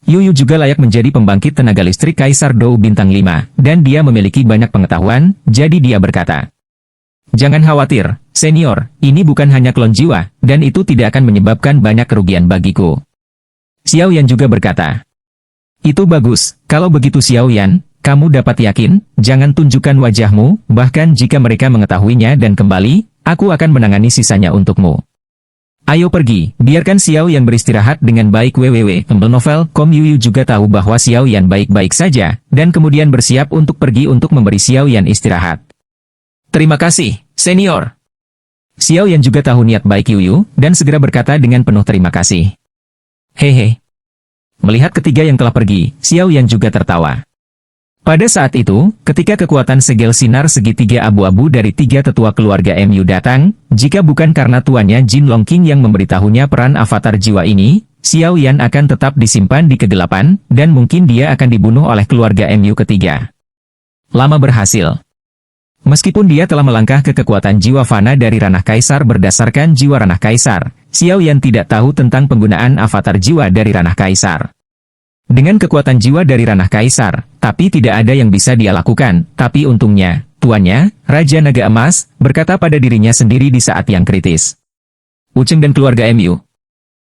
Yuyu juga layak menjadi pembangkit tenaga listrik Kaisar Dou Bintang 5, dan dia memiliki banyak pengetahuan, jadi dia berkata, "Jangan khawatir, senior, ini bukan hanya klon jiwa, dan itu tidak akan menyebabkan banyak kerugian bagiku." Xiao Yan juga berkata, "Itu bagus, kalau begitu Xiao Yan, kamu dapat yakin, jangan tunjukkan wajahmu, bahkan jika mereka mengetahuinya dan kembali, aku akan menangani sisanya untukmu. Ayo pergi, biarkan Xiao Yan beristirahat dengan baik." www.novel.com Yuyu juga tahu bahwa Xiao Yan baik-baik saja, dan kemudian bersiap untuk pergi untuk memberi Xiao Yan istirahat. "Terima kasih, senior." Xiao Yan juga tahu niat baik Yuyu, dan segera berkata dengan penuh terima kasih. "Hehe." Melihat ketiga yang telah pergi, Xiao Yan juga tertawa. Pada saat itu, ketika kekuatan segel sinar segitiga abu-abu dari tiga tetua keluarga MU datang, jika bukan karena tuannya Jin Longqing yang memberitahunya peran avatar jiwa ini, Xiao Yan akan tetap disimpan di kegelapan, dan mungkin dia akan dibunuh oleh keluarga MU ketiga. Lama berhasil. Meskipun dia telah melangkah ke kekuatan jiwa fana dari ranah kaisar berdasarkan jiwa ranah kaisar, Xiao Yan tidak tahu tentang penggunaan avatar jiwa dari ranah kaisar. Dengan kekuatan jiwa dari ranah kaisar, tapi tidak ada yang bisa dia lakukan, tapi untungnya, tuannya, Raja Naga Emas, berkata pada dirinya sendiri di saat yang kritis. "Wucheng dan keluarga MU.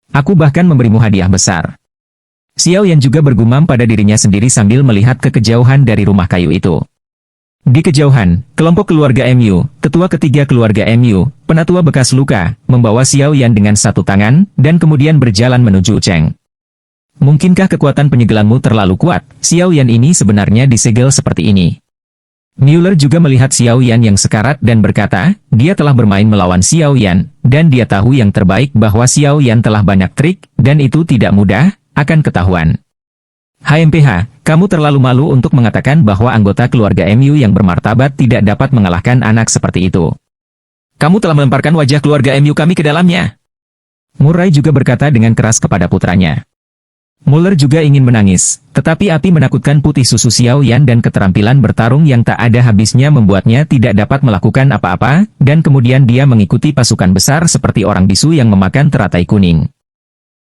Aku bahkan memberimu hadiah besar." Xiao Yan juga bergumam pada dirinya sendiri sambil melihat ke kejauhan dari rumah kayu itu. Di kejauhan, kelompok keluarga MU, tetua ketiga keluarga MU, penatua bekas luka, membawa Xiao Yan dengan satu tangan, dan kemudian berjalan menuju Wucheng. "Mungkinkah kekuatan penyegelanmu terlalu kuat? Xiao Yan ini sebenarnya disegel seperti ini." Mueller juga melihat Xiao Yan yang sekarat dan berkata, dia telah bermain melawan Xiao Yan, dan dia tahu yang terbaik bahwa Xiao Yan telah banyak trik, dan itu tidak mudah, akan ketahuan. "HMPH, kamu terlalu malu untuk mengatakan bahwa anggota keluarga MU yang bermartabat tidak dapat mengalahkan anak seperti itu. Kamu telah melemparkan wajah keluarga MU kami ke dalamnya." Murray juga berkata dengan keras kepada putranya. Mueller juga ingin menangis, tetapi api menakutkan putih susu Xiao Yan dan keterampilan bertarung yang tak ada habisnya membuatnya tidak dapat melakukan apa-apa, dan kemudian dia mengikuti pasukan besar seperti orang bisu yang memakan teratai kuning.